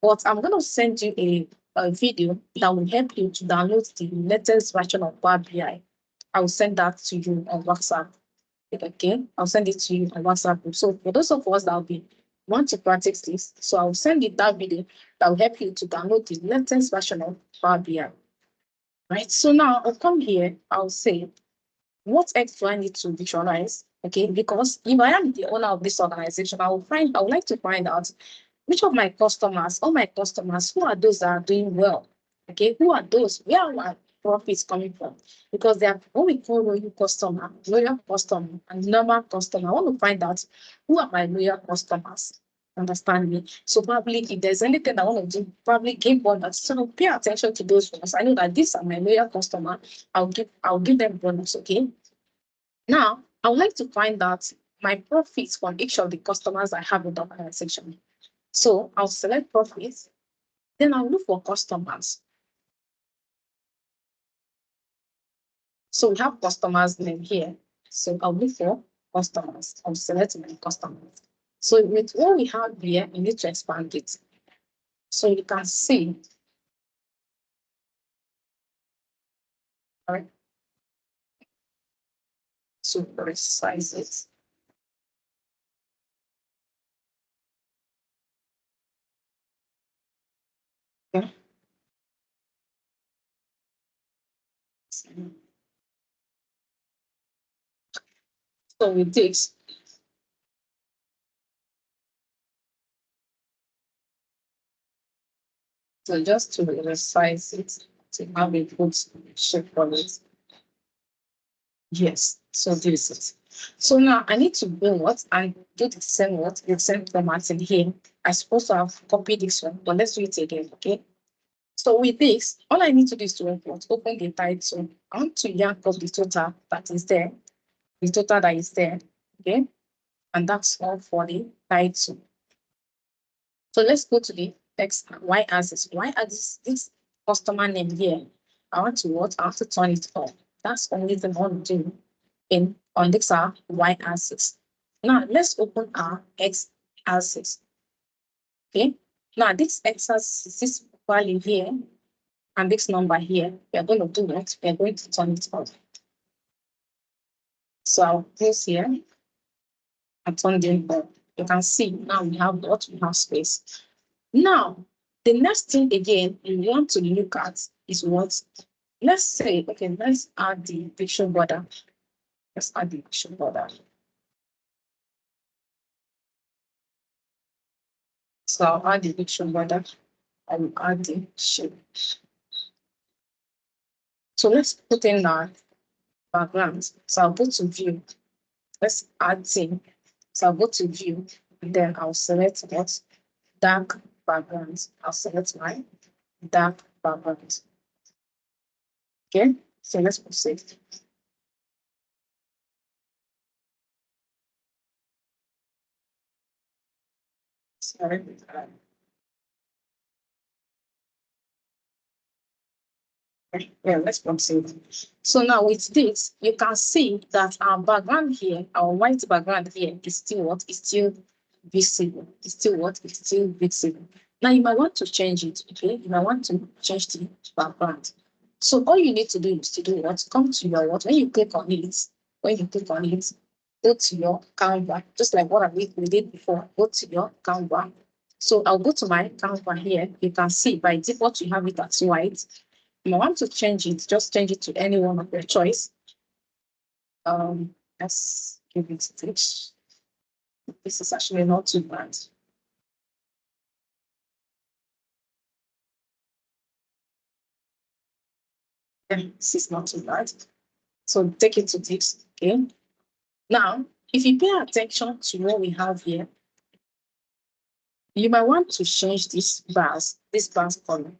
But I'm going to send you a video that will help you to download the latest version of Power BI. I will send that to you on WhatsApp. Okay, I'll send it to you on WhatsApp. So for those of us that will be want to practice this, so I'll send you that video that will help you to download the latest version of Power BI. Right. So now I'll come here. I'll say, what else do I need to visualize? Okay, because if I am the owner of this organization, I would like to find out which of my customers, all my customers, who are those that are doing well? Okay, who are those? Where are my profits coming from? Because they are what we call loyal customer, and normal customer. I want to find out who are my loyal customers. Understand me? So probably if there's anything I want to do, probably give bonus. So pay attention to those ones. I know that these are my loyal customer. I'll give them bonus. Okay. Now I would like to find out my profits from each of the customers I have in the organization. So I'll select profits, then I'll look for customers. So we have customers name here. So I'll look for customers. I'll select my customers. So with what we have here, you need to expand it. So you can see. All right. So resize it. Okay. So with this, so just to resize it to have a good shape for it. Yes, so this is it. So now I need to do what and do the same formatting here. I supposed to have copied this one, but let's do it again, okay? So with this, all I need to do is to open the title. I want to yank up the total that is there, the total that is there, okay? And that's all for the title. So let's go to the X Y axis. Y axis, this customer name here. I want to what? I want to turn it off. That's only the one do on this Y axis. Now let's open our X axis. Okay. Now this X axis, this value here, and this number here, we are going to do what? We are going to turn it off. So I'll close here and turn it off. You can see now we have what? We have space. Now, the next thing again you want to look at is what? Let's say, okay, let's add the picture border. Let's add the picture border. So I'll add the picture border. I will add the shape. So let's put in our background. So I'll go to view. Let's add theme. So I'll go to view, and then I'll select what? Dark background. I'll select my dark background. Okay, so let's proceed. Sorry. Yeah, let's proceed. So now with this, you can see that our background here, our white background here is still what? Is still visible. It's still what? It's still visible. Now you might want to change it, okay? You might want to change the background. So all you need to do is to do what? Come to your what? When you click on it, go to your Canva, just like what we did before. Go to your Canva. So I'll go to my Canva here. You can see by default you have it as white. If you want to change it, just change it to any one of your choice. Let's give it a touch. This is actually not too bad. Yeah, this is not too bad. So take it to this, okay? Now, if you pay attention to what we have here, you might want to change this bars color.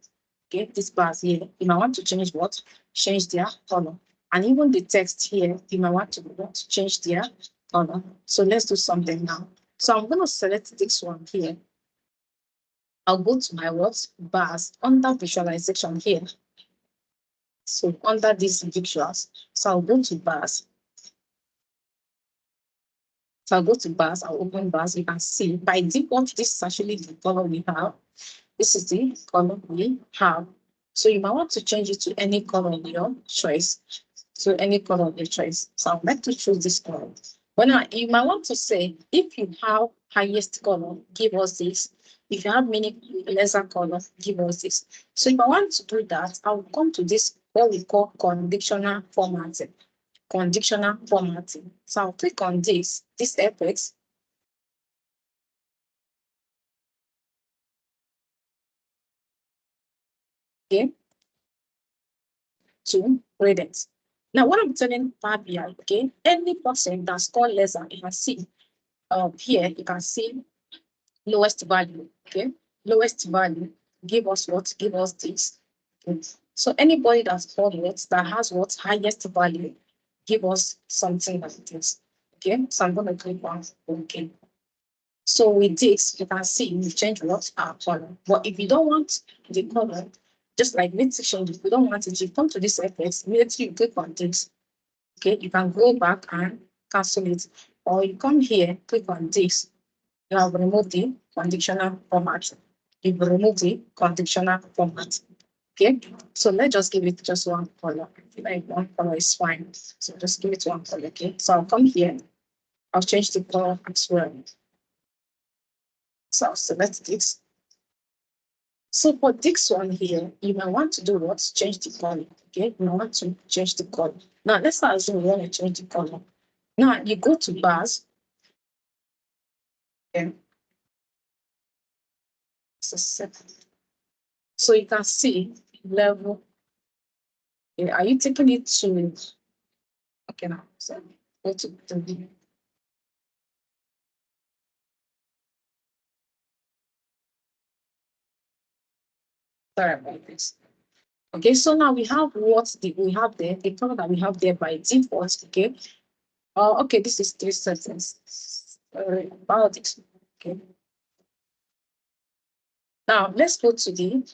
Okay, this bars here, you might want to change what? Change their color. And even the text here, you might want to change their color. So let's do something now. So I'm going to select this one here. I'll go to my what? Bars under visualization here. So under these visuals, so I'll go to bars. So I'll go to bars, I'll open bars. You can see by default, this is actually the color we have. This is the color we have. So you might want to change it to any color of your choice. So any color of your choice. So I'd like to choose this color. You might want to say, if you have highest color, give us this. If you have many lesser colors, give us this. So if I want to do that, I'll come to this, what we call conditional formatting. Conditional formatting. So I'll click on this effects. Okay. To read. Now, what I'm telling Power BI, okay, any person that score lesser, you can see here, you can see lowest value. Okay, lowest value give us what? Give us this. Okay. So anybody that's called what that has what highest value give us something like this. Okay, so I'm gonna click on OK. So with this, you can see we change what our color. But if you don't want the color, just like let's change, if you don't want it, you come to this effect, immediately you click on this. Okay, you can go back and cancel it, or you come here, click on this. You have removed the conditional format. You've removed the conditional format. Okay, so let's just give it just one color. Like one color is fine. So just give it one color. Okay, so I'll come here. I'll change the color as well. So I'll select this. So for this one here, you might want to do what? Change the color. Okay, you want to change the color. Now let's assume you want to change the color. Now you go to bars. Okay. So you can see level. Okay, are you taking it to? Okay, now so go to the. Sorry about this. Okay, so now we have what we have there, the color that we have there by default. Okay. Okay, this is 3 settings. About it. Okay. Now let's go to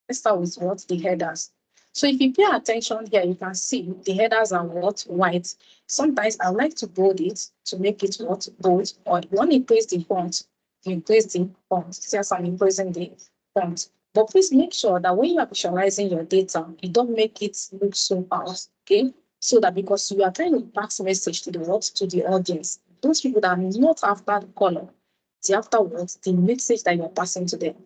let's start with what the headers. So if you pay attention here, you can see the headers are what white. Sometimes I like to bold it to make it what bold, or when you place the font, you place the font. See as I'm increasing the font. But please make sure that when you are visualizing your data, you don't make it look so fast. Okay. So that because you are trying to pass message to the what to the audience, those people that are not after the color, the afterwards, the message that you're passing to them.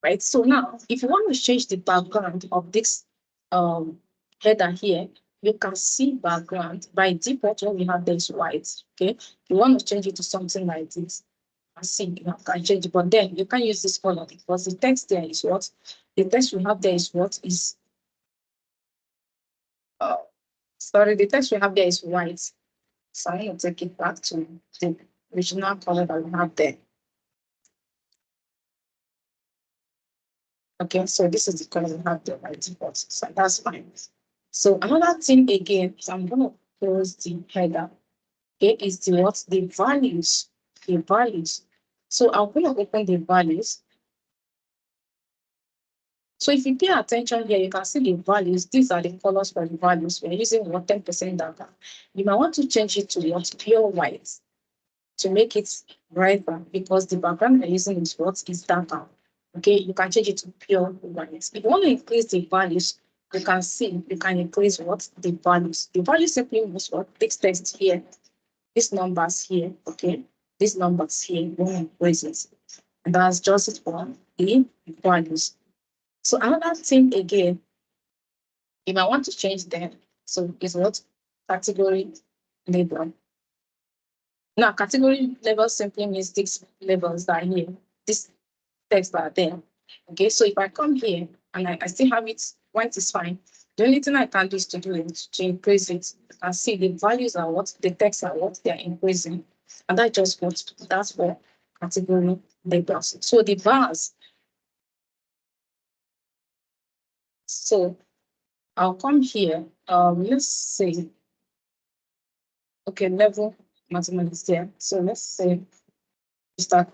Right. So now, if you want to change the background of this header here, you can see background by default. What we have there is white. Okay. You want to change it to something like this. I see you can change it, but then you can't use this color because the text there is what the text we have there is what is sorry, the text we have there is white. So I'm going to take it back to the original color that we have there. Okay, so this is the color we have there by default. So that's fine. So another thing again, so I'm going to close the header. Okay, is the what? The values. The values. So I'm going to open the values. So if you pay attention here, you can see the values. These are the colors for the values. We're using what 10% data. You might want to change it to what pure white to make it brighter because the background we're using is what is darker. Okay, you can change it to pure white. If you want to increase the values, you can see you can increase what the values. The value simply means what this text here, these numbers here, okay, these numbers here, you want to increase it. And that's just it for the values. So another thing again, if I want to change them, so it's what category label. Now, category label simply means these labels that are here, this text that are there. Okay, so if I come here and I still have it, white is fine. The only thing I can do is to do it to increase it. You can see the values are what, the text are what they're increasing. And that just what that's for category labels. So the bars. So I'll come here. Let's say, okay, level mathematics there. So let's say start.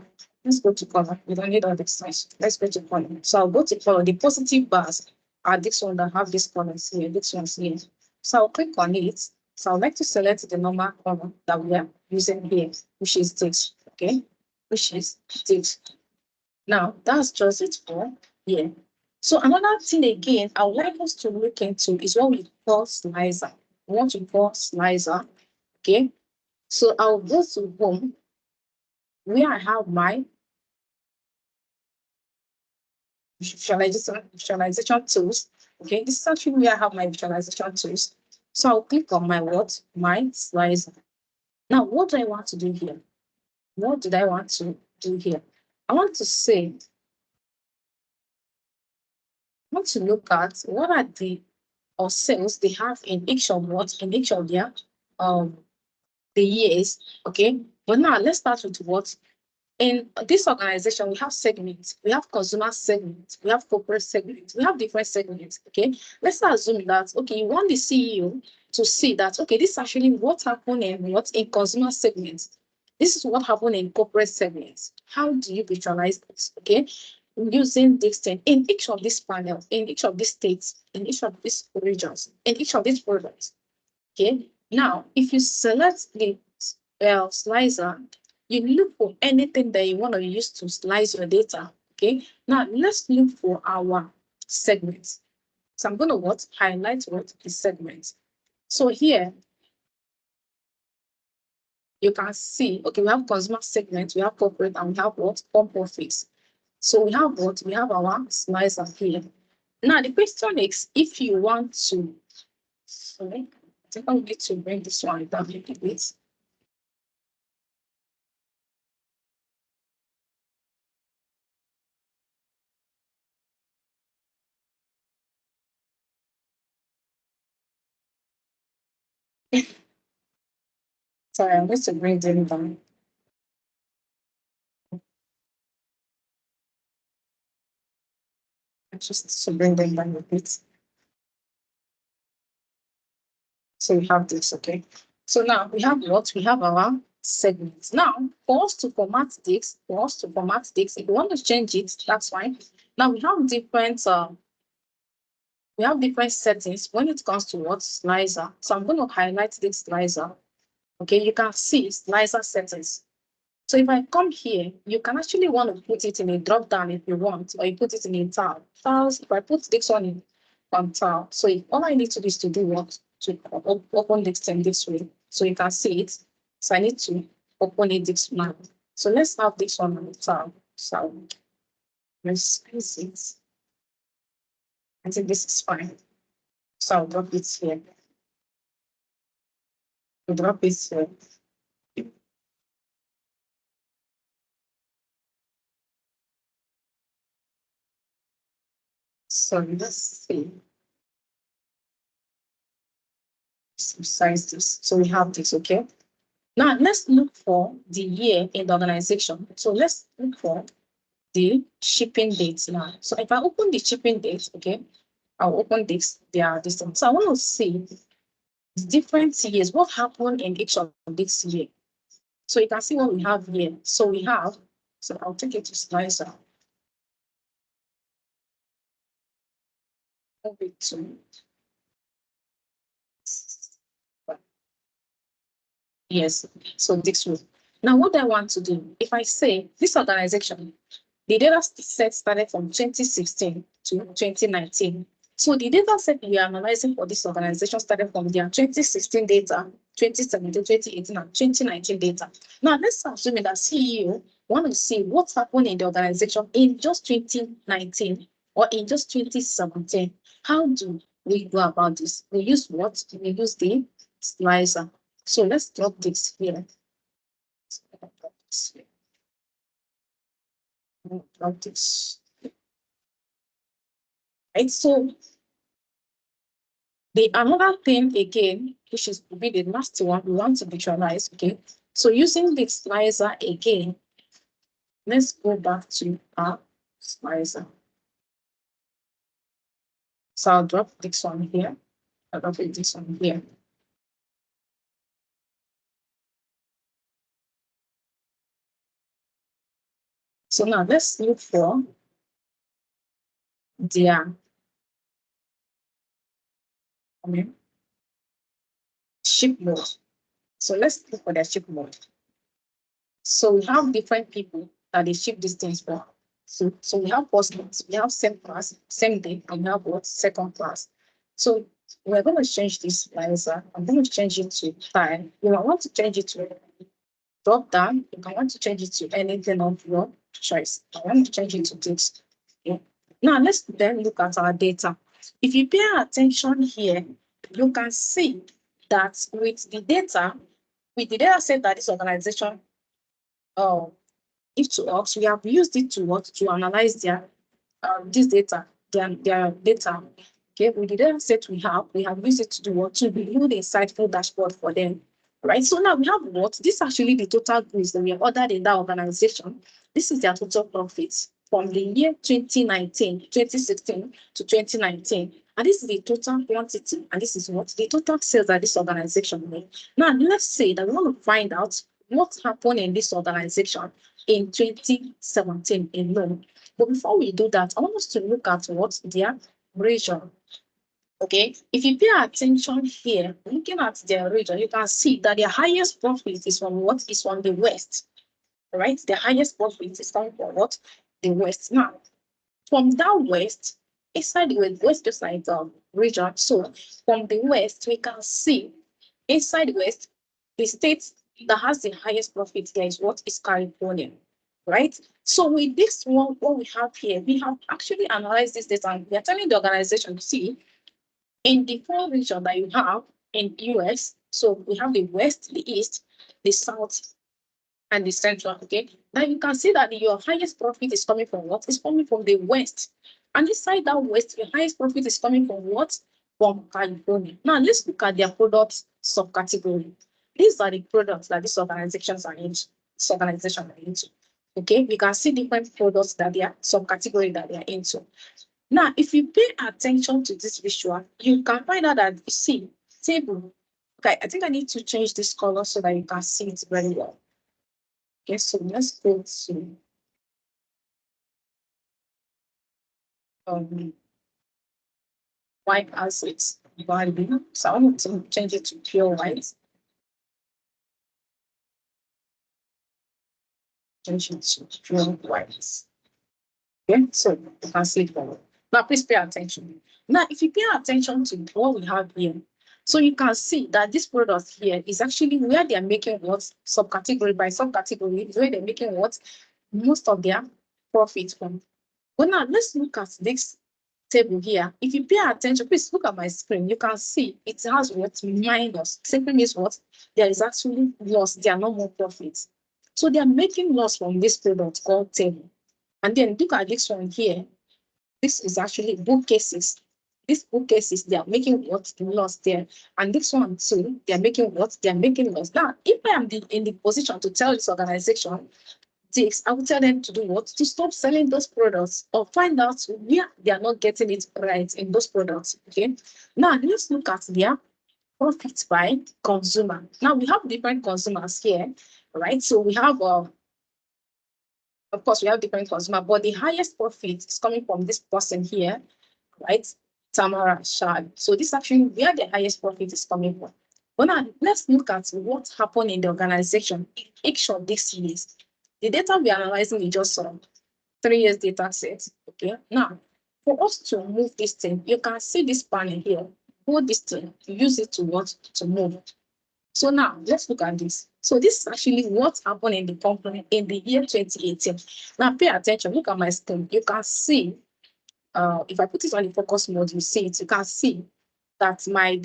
Let's go to color. We don't need all this size. Let's go to color. So I'll go to color. The positive bars are this one that have these colors here, this one's here. So I'll click on it. So I'd like to select the normal color that we are using here, which is this. Okay, which is this. Now that's just it for here. So another thing again, I would like us to look into is what we call slicer. We want to call slicer. Okay. So I'll go to home where I have my visualization tools. Okay, this is actually where I have my visualization tools. So I'll click on my what? My slicer. Now, what do I want to do here? What did I want to do here? I want to say, I want to look at what are the or cells they have in each of what in each of their the years. Okay, but now let's start with what in this organization, we have segments, we have consumer segments, we have corporate segments, we have different segments. Okay, let's assume that you want the CEO to see that this is actually what happened in consumer segments. This is what happened in corporate segments. How do you visualize this? Okay, using this thing in each of these panels, in each of these states, in each of these regions, in each of these products. Okay, now if you select the slicer, you look for anything that you want to use to slice your data. Okay, now let's look for our segments. So I'm going to highlight the segments. So here you can see, we have consumer segment, we have corporate, and we have home office. So we have we have our slicer here. Now the question is, if you want to, sorry, I think I need to bring this one down a little bit. Sorry, I'm going to bring them down. Just to bring them down a bit. So we have this, okay. So now we have we have our segments. Now, for us to format this, if you want to change it, that's fine. Now we have different settings when it comes to slicer. So I'm going to highlight this slicer. Okay, you can see slicer settings. So if I come here, you can actually want to put it in a drop down if you want, or you put it in a tile. Tiles, if I put this one in on tile, so all I need to do is to do to open this thing this way, so you can see it. So I need to open it this way. So let's have this one on the tile. So let's see it. I think this is fine. So I'll drop it here. I'll drop it here. So let's see. Size this. So we have this, okay? Now let's look for the year in the organization. So let's look for the shipping dates now. So if I open the shipping dates, okay, I'll open this. They are distant. So I want to see the different years, what happened in each of this year. So you can see what we have here. So we have, so I'll take it to slicer. Move it to, yes, so this one. Now what I want to do, if I say this organization, the data set started from 2016 to 2019. So the data set we are analyzing for this organization started from their 2016 data, 2017, 2018, and 2019 data. Now let's assume that CEO want to see what happened in the organization in just 2019 or in just 2017. How do we go about this? We use what? We use the slicer. So let's drop this here. Drop this. Right, so the another thing again, which is be the last one we want to visualize, okay? So using the slicer again, let's go back to our slicer. So I'll drop this one here. I'll drop this one here. So now let's look for their ship mode. So let's look for their ship mode. So we have different people that they ship these things for. So we have first class, we have same class, same day, and we have second class. So we're going to change this slicer. I'm going to change it to time. You might want to change it to drop down. You can want to change it to anything of your choice. I want to change it to this. Okay. Now let's then look at our data. If you pay attention here, you can see that with the data set that this organization give to us, we have used it to analyze their this data, their data. Okay, with the data set we have used it to do what? To build a insightful dashboard for them. Right, so now we have what? This is actually the total goods that we have ordered in that organization. This is their total profits from the year 2016 to 2019. And this is the total quantity, and this is what? The total sales that this organization made. Now, let's say that we want to find out what happened in this organization in 2017 alone. But before we do that, I want us to look at what their region. Okay, if you pay attention here, looking at their region, you can see that their highest profit is from what? Is from the west, right? The highest profit is coming from what? The west. Now, from that west, inside the west, just like the region, so from the west, we can see inside the west, the state that has the highest profit there is what? Is California, right? So with this one, what we have here, we have actually analyzed this data, and we are telling the organization, see, in the four regions that you have in US, so we have the west, the east, the south, and the central. Okay, now you can see that your highest profit is coming from what? Is coming from the west. And inside that west, your highest profit is coming from what? From California. Now let's look at their products subcategory. These are the products that these organizations are into. This organization are into. Okay, we can see different products that they are subcategory that they are into. Now, if you pay attention to this visual, you can find out that, you see, table. Okay, I think I need to change this color so that you can see it very well. Okay, so let's go to white as its value. So I want to change it to pure white. Change it to pure white. Okay, so you can see it well. Now, please pay attention. Now, if you pay attention to what we have here, so you can see that this product here is actually where they are making what? Subcategory by subcategory is where they're making what? Most of their profit from. But now let's look at this table here. If you pay attention, please look at my screen. You can see it has what? Minus. Simply means what? There is actually loss. There are no more profits. So they are making loss from this product called table. And then look at this one here. This is actually bookcases. These bookcases, they are making what? Loss there. And this one too, they are making what? They are making loss. Now, if I am in the position to tell this organization this, I will tell them to do what? To stop selling those products or find out where they are not getting it right in those products. Okay. Now, let's look at their profits by consumer. Now, we have different consumers here, right? So we have of course, we have different consumer, but the highest profit is coming from this person here, right? Tamara Shad. So this is actually where the highest profit is coming from. But now let's look at what happened in the organization in each of these years. The data we're analyzing is just 3 years data set. Okay. Now, for us to move this thing, you can see this panel here. Hold this thing, use it to what? To move. So now let's look at this. So this is actually what happened in the company in the year 2018. Now pay attention, look at my screen. You can see, if I put it on the focus mode, you see it. You can see that my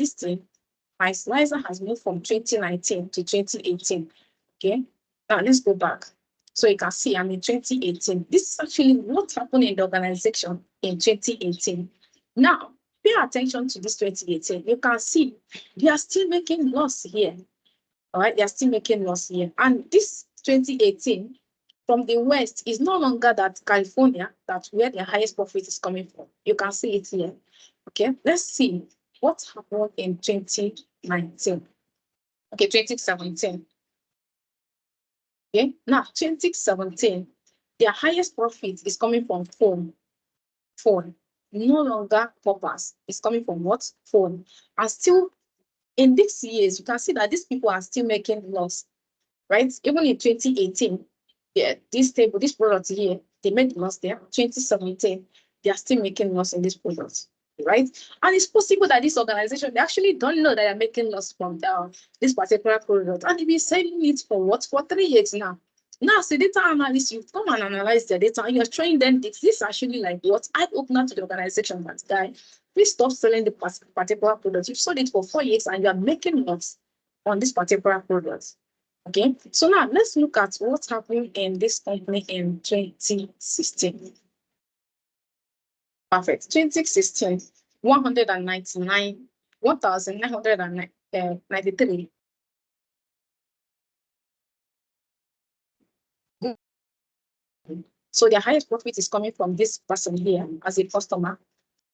my slicer has moved from 2019 to 2018. Okay, now let's go back. So you can see I'm in 2018. This is actually what happened in the organization in 2018. Now, pay attention to this 2018. You can see they are still making loss here. All right, they are still making loss here. And this 2018 from the west is no longer that California, that's where the highest profit is coming from. You can see it here. Okay, let's see what happened in 2019. Okay, 2017. Okay, now 2017, their highest profit is coming from phone, no longer poppers. It's coming from what? Phone. And still in these years, you can see that these people are still making loss, right? Even in 2018, yeah, this product here, they made loss there. 2017, they are still making loss in this product, right? And it's possible that this organization, they actually don't know that they're making loss from this particular product. And they've been selling it for what? For 3 years now. Now, as a data analyst, you come and analyze their data and you're showing them this is actually like what? Eye opener to the organization that guy. Please stop selling the particular product. You've sold it for 4 years and you are making loss on this particular product. Okay, so now let's look at what's happening in this company in 2016. Perfect. 2016, 1,993 So their highest profit is coming from this person here as a customer,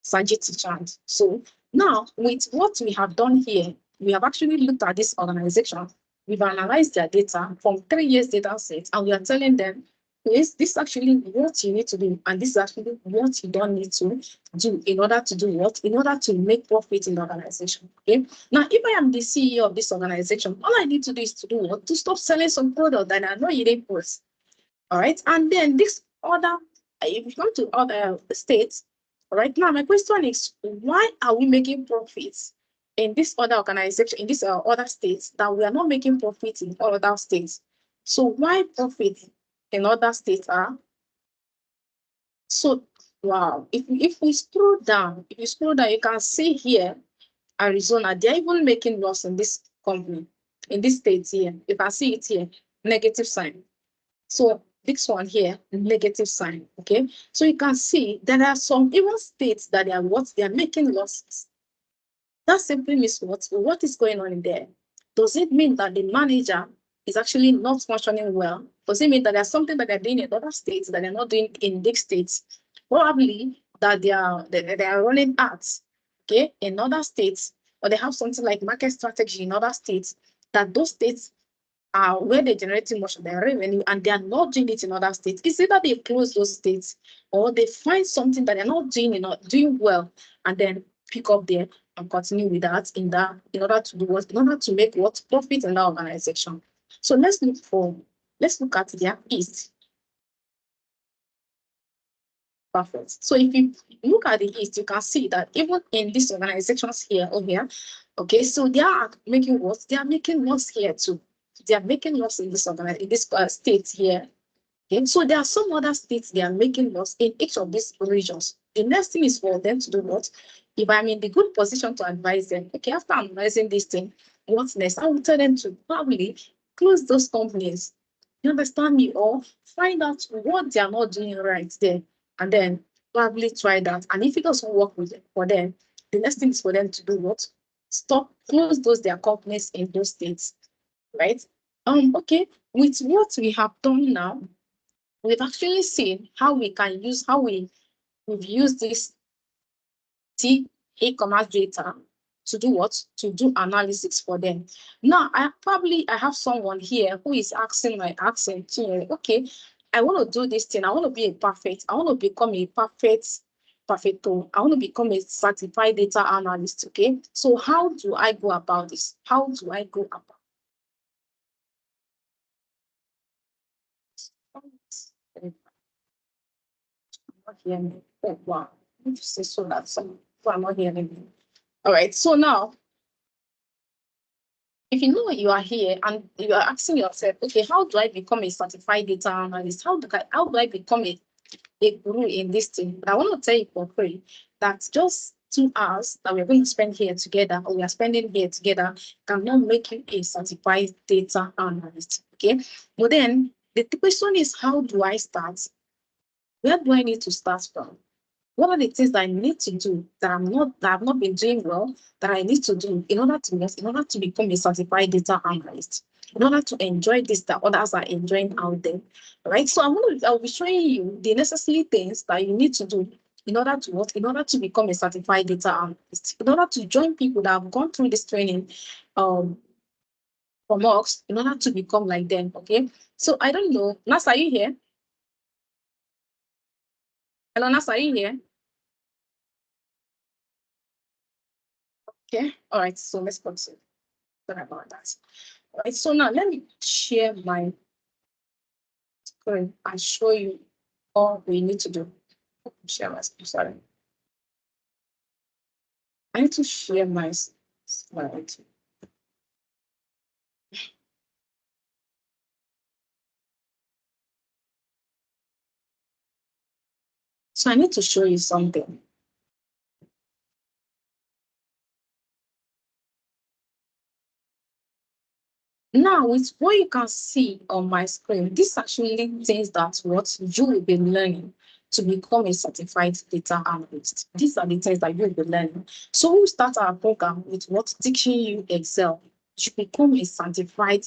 Sanjit Chand. So now with what we have done here, we have actually looked at this organization. We've analyzed their data from 3 years data set, and we are telling them, yes, this is actually what you need to do, and this is actually what you don't need to do in order to do what? In order to make profit in the organization. Okay. Now, if I am the CEO of this organization, all I need to do is to do what? To stop selling some product that I know you didn't post. All right. And then this other, if you come to other states, all right. Now, my question is, why are we making profits in this other organization, in this other states, that we are not making profits in all other states? So why profit in other states are? So, wow, if we scroll down, you can see here, Arizona, they're even making loss in this company, in this state here. You can see it here, negative sign. So this one here, negative sign, okay? So you can see there are some even states that they are making losses. That simply means what? What is going on in there? Does it mean that the manager is actually not functioning well? Does it mean that there's something that they're doing in other states that they're not doing in big states? Probably that they are running ads, okay, in other states, or they have something like market strategy in other states, that those states are where they're generating much of their revenue, and they are not doing it in other states. It's either they close those states or they find something that they're not doing well, and then pick up there and continue with that in order to do what? In order to make what? Profit in that organization. So let's look at their east. Perfect. So if you look at the east, you can see that even in these organizations here, over here, okay, so they are making what? They are making loss here too. They are making loss in this state here. Okay, so there are some other states they are making loss in each of these regions. The next thing is for them to do what? If I'm in the good position to advise them, okay, after analyzing this thing, what's next? I will tell them to probably close those companies. You understand me? Or find out what they are not doing right there, and then probably try that. And if it doesn't work for them, the next thing is for them to do what? Close their companies in those states, right? Okay, with what we have done now, we've actually seen how we've used this e-commerce data to do what? To do analysis for them. Now, I have someone here who is asking, okay, I want to do this thing. I want to I want to become a perfecto. I want to become a certified data analyst. Okay. So how do I go about this? How do I go about it? Not hearing me. Oh, wow. Let me just say so that some people are not hearing me. All right. So now, if you know you are here and you are asking yourself, okay, how do I become a certified data analyst? How do I become a guru in this thing? But I want to tell you for free that just 2 hours that we're going to spend here together, or we are spending here together, cannot make you a certified data analyst. Okay. But then the question is, how do I start? Where do I need to start from? What are the things that I need to do that I've not been doing well, that I need to do in order to become a certified data analyst, in order to enjoy this that others are enjoying out there, right? So I'll be showing you the necessary things that you need to do in order to what? In order to become a certified data analyst, in order to join people that have gone through this training, from us, in order to become like them. Okay. So I don't know, Nas, are you here? Hello, Nas, are you here? Okay. All right. So let's continue. Sorry about that. All right. So now let me share my screen and show you all we need to do. Share my screen. Sorry. I need to share my slide. So I need to show you something. Now, with what you can see on my screen, this actually things that what you will be learning to become a certified data analyst. These are the things that you will be learning. So we'll start our program with what teaching you Excel to become a certified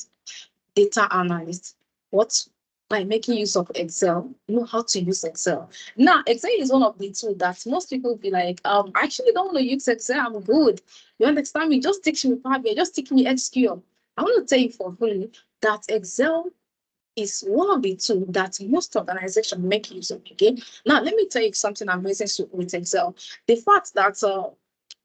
data analyst. What by making use of Excel. Know how to use Excel. Now, Excel is one of the tools that most people be like, I actually don't want to use Excel. I'm good. You understand me? Just teach me Power BI, just teach me SQL. I want to tell you for free that Excel is one of the tools that most organizations make use of. Okay. Now, let me tell you something amazing with Excel. The fact that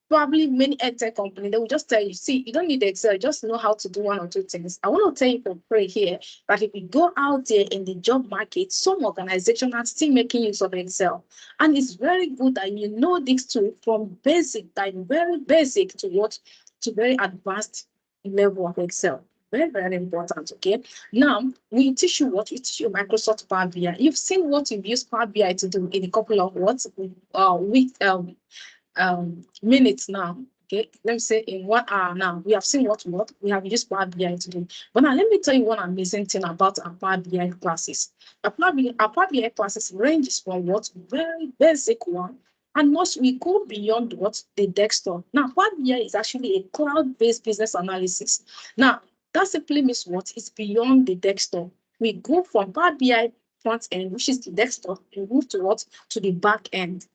probably many edtech companies, they will just tell you, see, you don't need Excel, just know how to do one or two things. I want to tell you for free here that if you go out there in the job market, some organizations are still making use of Excel. And it's very good that you know this tool from basic, like very basic to what, to very advanced level of Excel. Very, very important. Okay. Now we teach you what? We teach you Microsoft Power BI. You've seen what you've used Power BI to do in a couple of minutes now. Okay, let me say in 1 hour now. We have seen what we have used Power BI to do. But now let me tell you one amazing thing about our Power BI classes. Our Power BI classes ranges from what very basic one, and also we go beyond what the desktop. Now, Power BI is actually a cloud-based business analysis. Now, that simply means what is beyond the desktop. We go from Power BI front end, which is the desktop, and move to what, to the back end.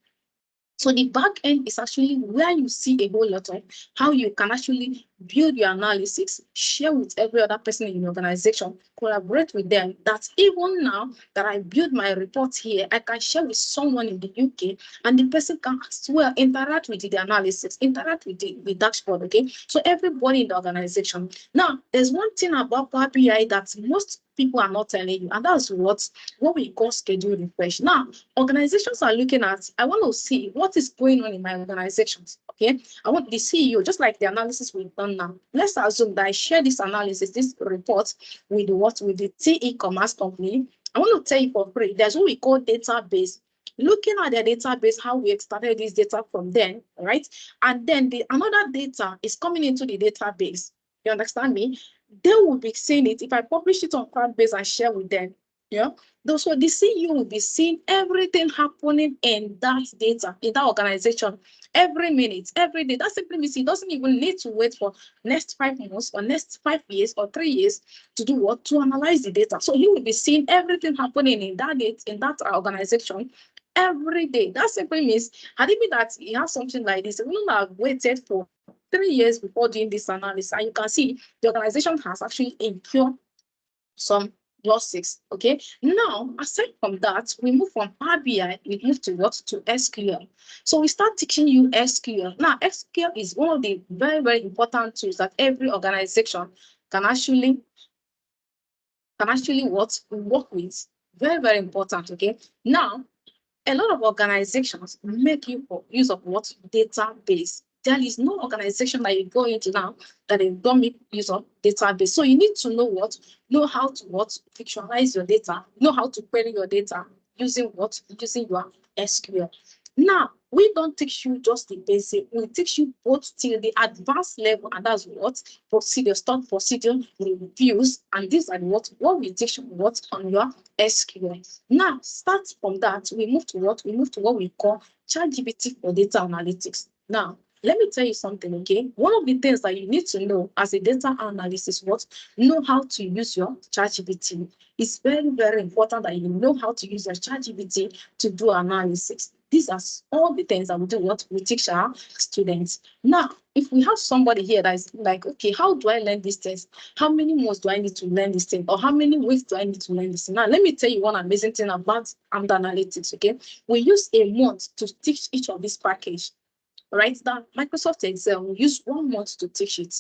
So the back end is actually where you see a whole lot of how you can actually build your analysis, share with every other person in your organization, collaborate with them. That even now that I build my report here, I can share with someone in the UK, and the person can as well interact with the analysis, interact with the dashboard. Okay, so everybody in the organization. Now, there's one thing about Power BI that most people are not telling you, and that's what we call schedule refresh. Now, organizations are looking at, I want to see what is going on in my organizations. Okay, I want the CEO, just like the analysis we've done now. Let's assume that I share this analysis, this report with the e-commerce company. I want to tell you for free, there's what we call database. Looking at the database, how we extracted this data from them, right? And then another data is coming into the database. You understand me? They will be seeing it. If I publish it on Cloudbase and share with them, yeah, so the CEO will be seeing everything happening in that data, in that organization, every minute, every day. That simply means he doesn't even need to wait for next 5 months or next 5 years or 3 years to do what? To analyze the data. So he will be seeing everything happening in that organization every day. That simply means, had it been that he has something like this, he wouldn't have waited for 3 years before doing this analysis. And you can see the organization has actually incurred some losses. Okay. Now, aside from that, we move from Power BI, we move to what? To SQL. So we start teaching you SQL. Now, SQL is one of the very, very important tools that every organization can actually work with. Very, very important. Okay. Now, a lot of organizations make use of what? Database. There is no organization that you go into now that they don't make use of database. So you need to know how to visualize your data, know how to query your data using your SQL. Now, we don't teach you just the basic, we teach you both till the advanced level, and that's what? Procedure, start procedure, reviews, and these are what we teach you on your SQL. Now, start from that, we move to what we call ChatGPT for data analytics. Now, let me tell you something, okay? One of the things that you need to know as a data analyst is know how to use your ChatGPT. It's very, very important that you know how to use your ChatGPT to do analysis. These are all the things that we do we teach our students. Now, if we have somebody here that is like, okay, how do I learn these things? How many months do I need to learn this thing? Or how many weeks do I need to learn this thing? Now, let me tell you one amazing thing about analytics, okay? We use a month to teach each of these packages. Right now, Microsoft Excel, we use 1 month to teach it.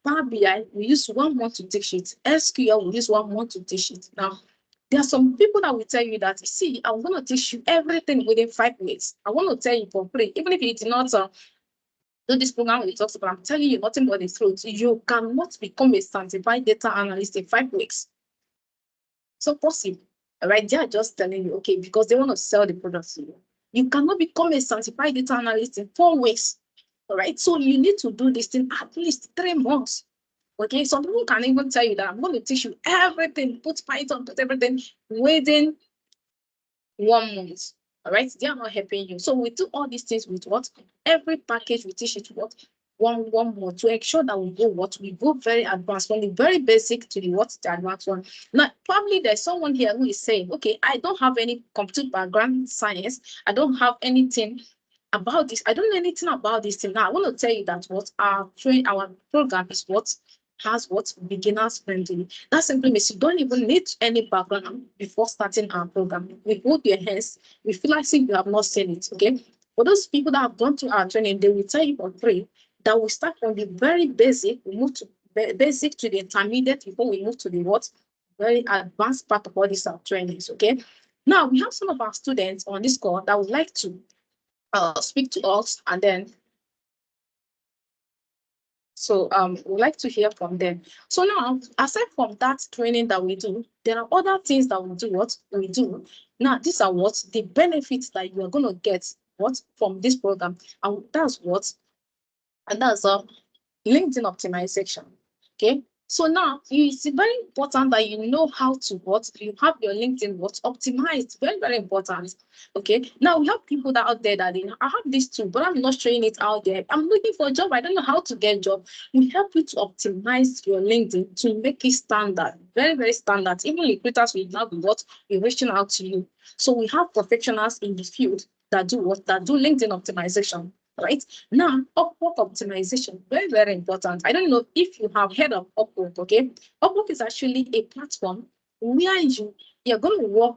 Power BI, we use 1 month to teach it. SQL, we use 1 month to teach it. Now, there are some people that will tell you that, see, I'm going to teach you everything within 5 weeks. I want to tell you for free, even if you did not do this program we talked about, I'm telling you nothing but the truth. You cannot become a certified data analyst in 5 weeks. So possible, right? They are just telling you, okay, because they want to sell the product to you. You cannot become a certified data analyst in 4 weeks, all right? So you need to do this in at least 3 months, okay? Some people can even tell you that I'm going to teach you everything, put Python, put everything within 1 month, all right? They are not helping you. So we do all these things with what? Every package we teach it what? One month to ensure that we go very advanced, from the very basic to the advanced one. Now, probably there's someone here who is saying, okay, I don't have any computer background science. I don't have anything about this. I don't know anything about this thing. Now, I want to tell you that what our program is what has what beginners friendly. That simply means you don't even need any background before starting our program. We hold your hands. We feel like you have not seen it. Okay. For those people that have gone to our training, they will tell you for free that we start from the very basic, we move to basic to the intermediate before we move to the what very advanced part of all these trainings. Okay. Now we have some of our students on this call that would like to speak to us, and then we'd like to hear from them. So now, aside from that training that we do, there are other things that we do. What we do now, these are what the benefits that you are going to get what from this program, and that's LinkedIn optimization. Okay. So now it's very important that you know how to you have your LinkedIn optimized. Very, very important. Okay. Now we have people that out there that I have this too, but I'm not showing it out there. I'm looking for a job. I don't know how to get a job. We help you to optimize your LinkedIn to make it standard. Very, very standard. Even recruiters will now be reaching out to you. So we have professionals in the field that do LinkedIn optimization. Right now, Upwork optimization, very, very important. I don't know if you have heard of Upwork, okay? Upwork is actually a platform where you're going to work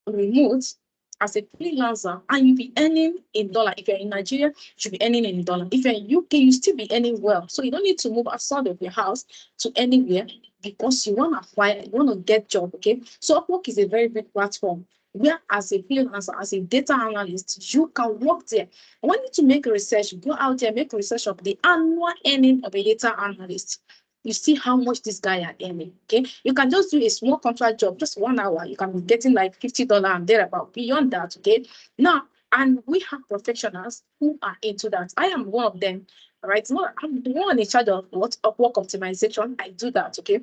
remote as a freelancer and you'll be earning in dollar. If you're in Nigeria, you should be earning in dollar. If you're in UK, you still be earning well. So you don't need to move outside of your house to anywhere because you want to apply, you want to get job, okay? So Upwork is a very big platform where as a freelancer, as a data analyst, you can work there. I want you to make research, go out there, make research of the annual earning of a data analyst. You see how much this guy are earning. Okay, you can just do a small contract job, just 1 hour. You can be getting like $50 and thereabout. Beyond that, okay. Now, and we have professionals who are into that. I am one of them. All right, no, I'm the one in charge of work optimization. I do that. Okay.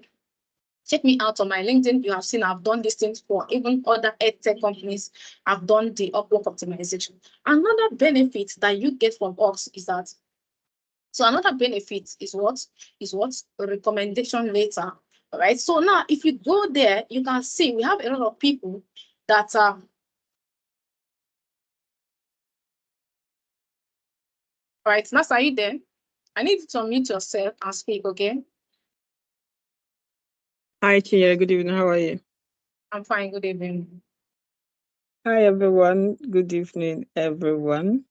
Check me out on my LinkedIn. You have seen I've done these things for even other edtech companies. I've done the Upwork optimization. Another benefit that you get from us is that another benefit is what recommendation letter. All right. So now if you go there, you can see we have a lot of people that are all right. Nasa, are you there? I need you to unmute yourself and speak, okay? Hi, Chia. Good evening. How are you? I'm fine. Good evening. Hi, everyone. Good evening, everyone.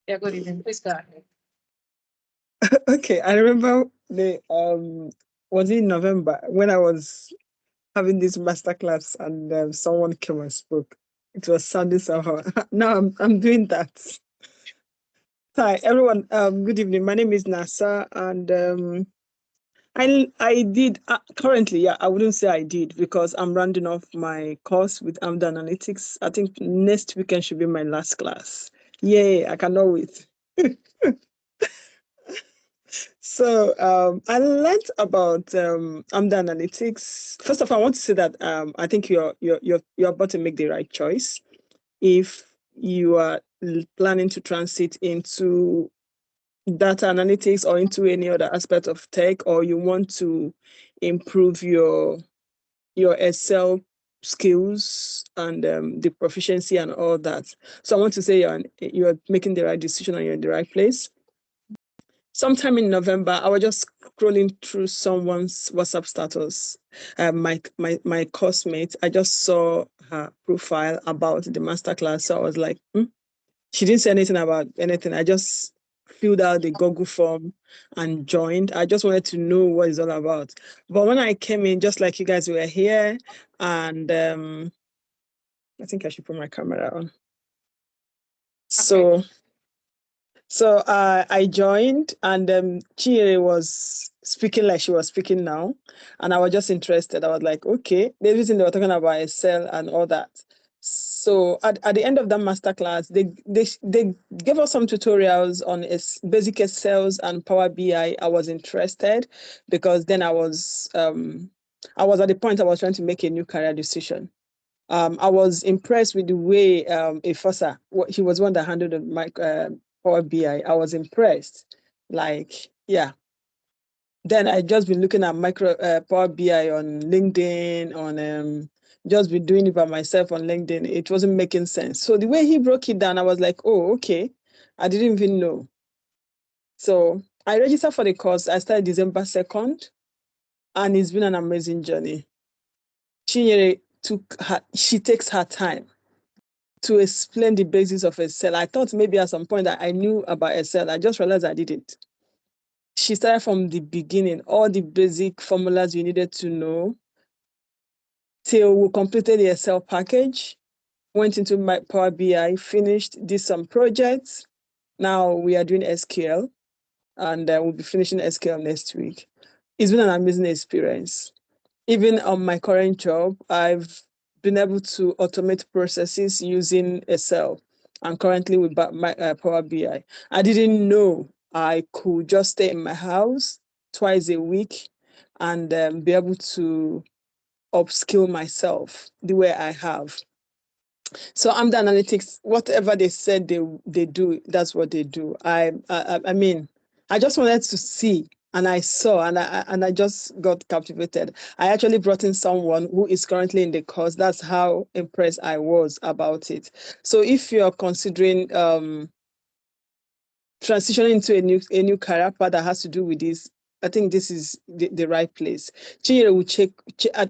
Yeah, good evening. Please go ahead. Okay, I remember was it in November when I was having this masterclass and someone came and spoke. It was sounding somehow. Now I'm doing that. Hi, everyone. Good evening. My name is Nasa, and I did currently. Yeah, I wouldn't say I did because I'm rounding off my course with AMDA Analytics. I think next weekend should be my last class. Yay! I cannot wait. So I learned about AMDA Analytics. First of all, I want to say that I think you're about to make the right choice if you are planning to transit into data analytics or into any other aspect of tech, or you want to improve your Excel skills and the proficiency and all that. So I want to say you're making the right decision and you're in the right place. Sometime in November, I was just scrolling through someone's WhatsApp status. My course mate, I just saw her profile about the masterclass. So I was like, She didn't say anything about anything. I just filled out the Google form and joined. I just wanted to know what it's all about. But when I came in, just like you guys were here, and I think I should put my camera on. So I joined, and Chiere was speaking like she was speaking now, and I was just interested. I was like, okay, the reason they were talking about Excel and all that. So at the end of that masterclass, they gave us some tutorials on basic Excels and Power BI. I was interested because then I was at the point I was trying to make a new career decision. I was impressed with the way Ifosa, he was one that handled my Power BI. I was impressed. Like, yeah. then I just been looking at Power BI on LinkedIn, on just been doing it by myself on LinkedIn. It wasn't making sense. So the way he broke it down, I was like, oh, okay. I didn't even know. So I registered for the course. I started December 2nd, and it's been an amazing journey. She takes her time to explain the basics of Excel. I thought maybe at some point that I knew about Excel. I just realized I didn't. She started from the beginning, all the basic formulas you needed to know, till we completed the Excel package, went into my Power BI, finished, did some projects. Now we are doing SQL, and we'll be finishing SQL next week. It's been an amazing experience. Even on my current job, I've been able to automate processes using Excel, and currently with my Power BI. I didn't know I could just stay in my house twice a week and be able to upskill myself the way I have. So I'm the analytics. Whatever they said they do, that's what they do. I mean, I just wanted to see, and I saw, and I just got captivated. I actually brought in someone who is currently in the course. That's how impressed I was about it. So if you're considering transitioning into a new career path that has to do with this, I think this is the right place. Chinyere will check.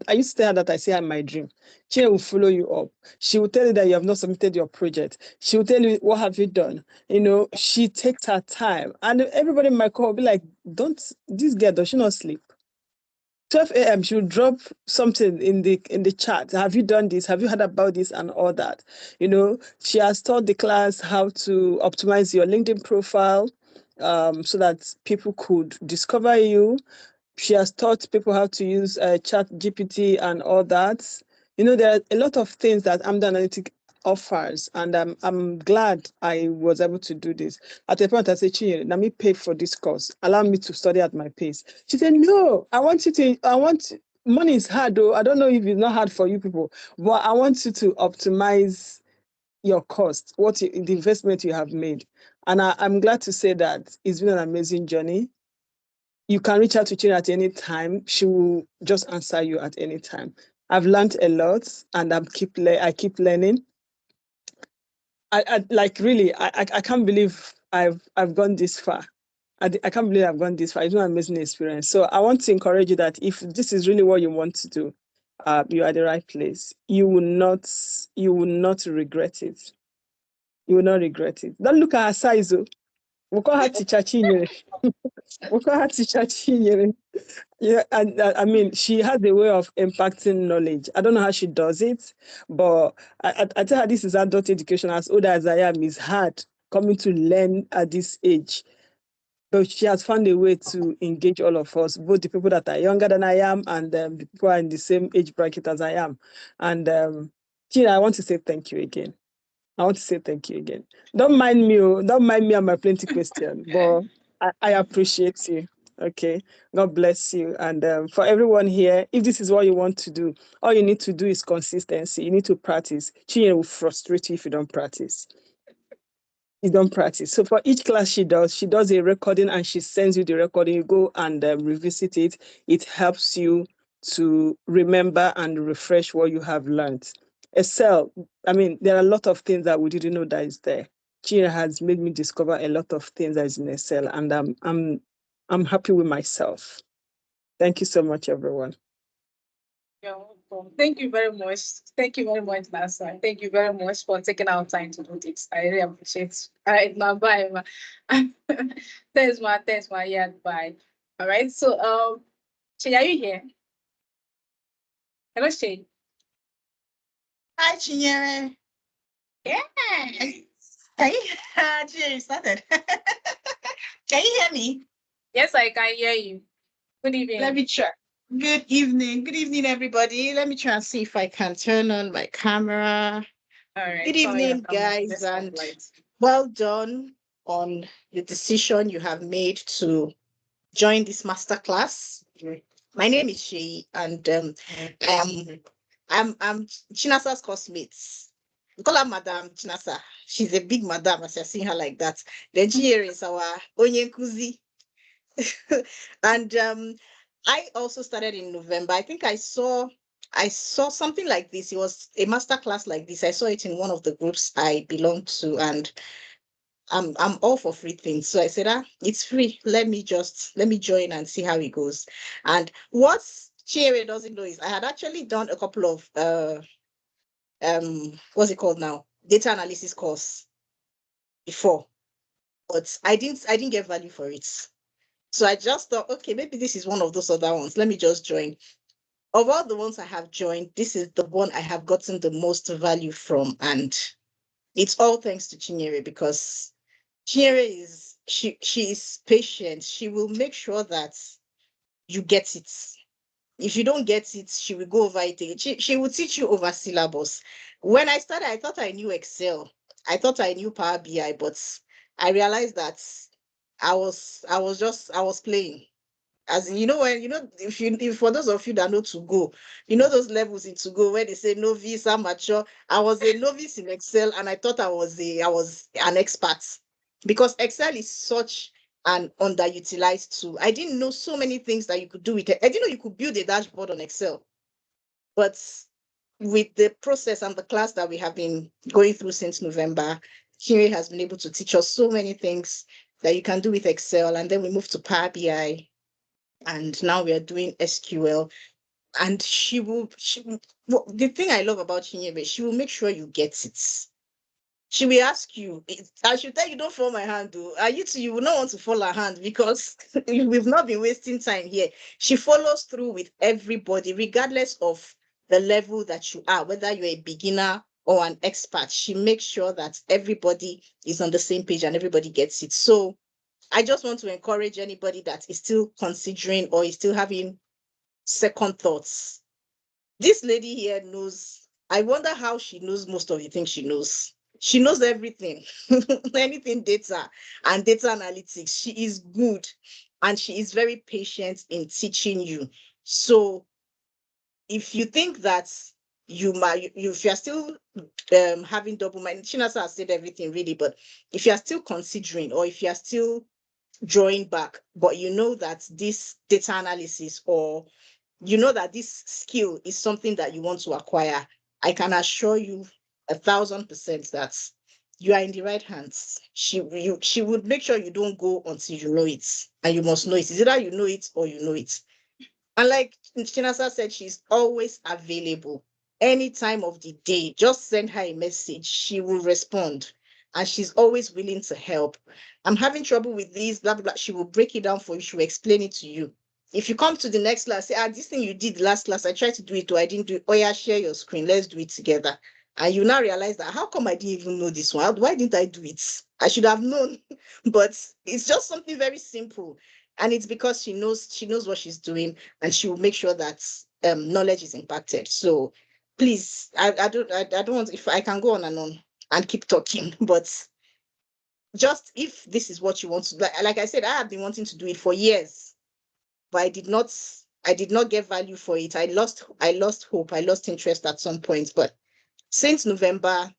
I used to tell her that I say I'm my dream. Chinyere will follow you up. She will tell you that you have not submitted your project. She will tell you, what have you done? You know, she takes her time. And everybody in my call will be like, this girl, does she not sleep? 12 a.m. she will drop something in the chat. Have you done this? Have you heard about this and all that? You know, she has taught the class how to optimize your LinkedIn profile, so that people could discover you. She has taught people how to use Chat GPT and all that. You know, there are a lot of things that Amda Analytic offers, and I'm glad I was able to do this. At a point, I said, Chinyere, let me pay for this course. Allow me to study at my pace. She said, no, money is hard though. I don't know if it's not hard for you people, but I want you to optimize your cost, the investment you have made. And I'm glad to say that it's been an amazing journey. You can reach out to Chin at any time. She will just answer you at any time. I've learned a lot, and I keep learning. I can't believe I've gone this far. I can't believe I've gone this far. It's an amazing experience. So I want to encourage you that if this is really what you want to do, you are at the right place. You will not regret it. You will not regret it. Don't look at her size. Oh. We call her teacher Chinyere. We call her teacher Chinyere. Yeah, and I mean, she has a way of impacting knowledge. I don't know how she does it, but I tell her this is adult education. As old as I am, is hard coming to learn at this age. But she has found a way to engage all of us, both the people that are younger than I am and the people who are in the same age bracket as I am. And Gina, I want to say thank you again. I want to say thank you again. Don't mind me, don't mind me and my plenty question, but I appreciate you. Okay, God bless you. And for everyone here, if this is what you want to do, all you need to do is consistency. You need to practice. Chinyere will frustrate you if you don't practice. You don't practice. So for each class she does a recording and she sends you the recording. You go and revisit it. It helps you to remember and refresh what you have learned. Excel, I mean, there are a lot of things that we didn't know that is there. Chia has made me discover a lot of things that is in Excel, and I'm happy with myself. Thank you so much, everyone. You're welcome. Thank you very much. Thank you very much, Nasa. Thank you very much for taking our time to do this. I really appreciate it. All right, now bye. Ma. Thanks, ma. Thanks, ma. Yeah, bye. All right. So, Shay, are you here? Hello, Shay. Hi, Chinyere. Yeah. Can you, Chinyere, you started. Can you hear me? Yes, I can hear you. Good evening. Let me try. Good evening. Good evening, everybody. Let me try and see if I can turn on my camera. All right. Good evening, guys, and well done on the decision you have made to join this masterclass. My name is Shay, and I'm Chinasa's classmates. We call her Madam Chinasa. She's a big madam, as you're seeing her like that. Then Chinyere is our Onyenkuzi. And I also started in November. I think I saw something like this. It was a master class like this. I saw it in one of the groups I belong to, and I'm all for free things. So I said, it's free. Let me join and see how it goes. And what Chere doesn't know is I had actually done a couple of what's it called now? Data analysis course before, but I didn't get value for it. So I just thought, okay, maybe this is one of those other ones. Let me just join. Of all the ones I have joined, this is the one I have gotten the most value from. And it's all thanks to Chinyere, because Chinyere she is patient. She will make sure that you get it. If you don't get it, she will go over it again. She will teach you over syllabus. When I started, I thought I knew Excel. I thought I knew Power BI, but I realized that I was playing. As in, when if for those of you that know to go, those levels in to go where they say novice, amateur. I was a novice in Excel, and I thought I was an expert, because Excel is such an underutilized tool. I didn't know so many things that you could do with it. I didn't know you could build a dashboard on Excel. But with the process and the class that we have been going through since November, Kiri has been able to teach us so many things that you can do with Excel. And then we moved to Power BI, and now we are doing SQL. And the thing I love about Chinyebe, she will make sure you get it. She will ask you, I should tell you, don't fall my hand, though. You will not want to fall her hand, because we've not been wasting time here. She follows through with everybody, regardless of the level that you are, whether you're a beginner or an expert. She makes sure that everybody is on the same page and everybody gets it. So I just want to encourage anybody that is still considering or is still having second thoughts. This lady here knows. I wonder how she knows most of the things she knows. She knows everything, anything data and data analytics. She is good, and she is very patient in teaching you. So if you think that if you're still having double mind, Chinasa has said everything really, but if you're still considering, or if you're still drawing back, but you know that this data analysis, or you know that this skill is something that you want to acquire, I can assure you 1,000% that you are in the right hands. She would make sure you don't go until you know it, and you must know it. It's either you know it or you know it. And like Chinasa said, she's always available any time of the day. Just send her a message, she will respond. And she's always willing to help. I'm having trouble with this, blah, blah, blah. She will break it down for you. She will explain it to you. If you come to the next class, say, this thing you did last class, I tried to do it, or I didn't do it. Oh, yeah, share your screen. Let's do it together. And you now realize that, how come I didn't even know this one? Why didn't I do it? I should have known. But it's just something very simple. And it's because she knows what she's doing, and she will make sure that knowledge is impacted. So please, I don't want, if I can go on and keep talking, but just if this is what you want to, like I said, I have been wanting to do it for years, but I did not get value for it. I lost hope. I lost interest at some point. But since November,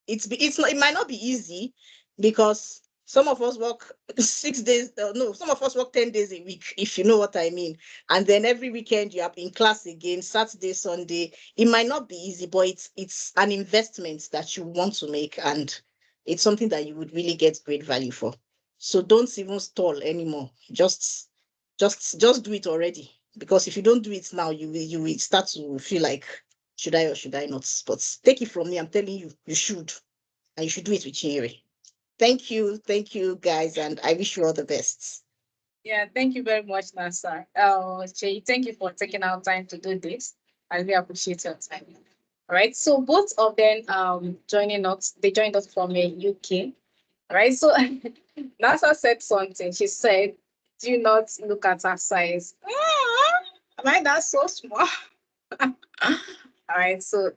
it might not be easy, because some of us work 6 days, no, some of us work 10 days a week, if you know what I mean. And then every weekend you are in class again, Saturday, Sunday. It might not be easy, but it's an investment that you want to make, and it's something that you would really get great value for. So don't even stall anymore. Just do it already. Because if you don't do it now, you will start to feel like, should I or should I not? But take it from me, I'm telling you, you should. And you should do it with Chinere. Thank you, guys, and I wish you all the best. Yeah, thank you very much, Nasa. Jay, thank you for taking our time to do this. I really appreciate your time. All right. So both of them they joined us from a UK. All right. So Nasa said something. She said, do not look at her size. Am I that so small? All right. So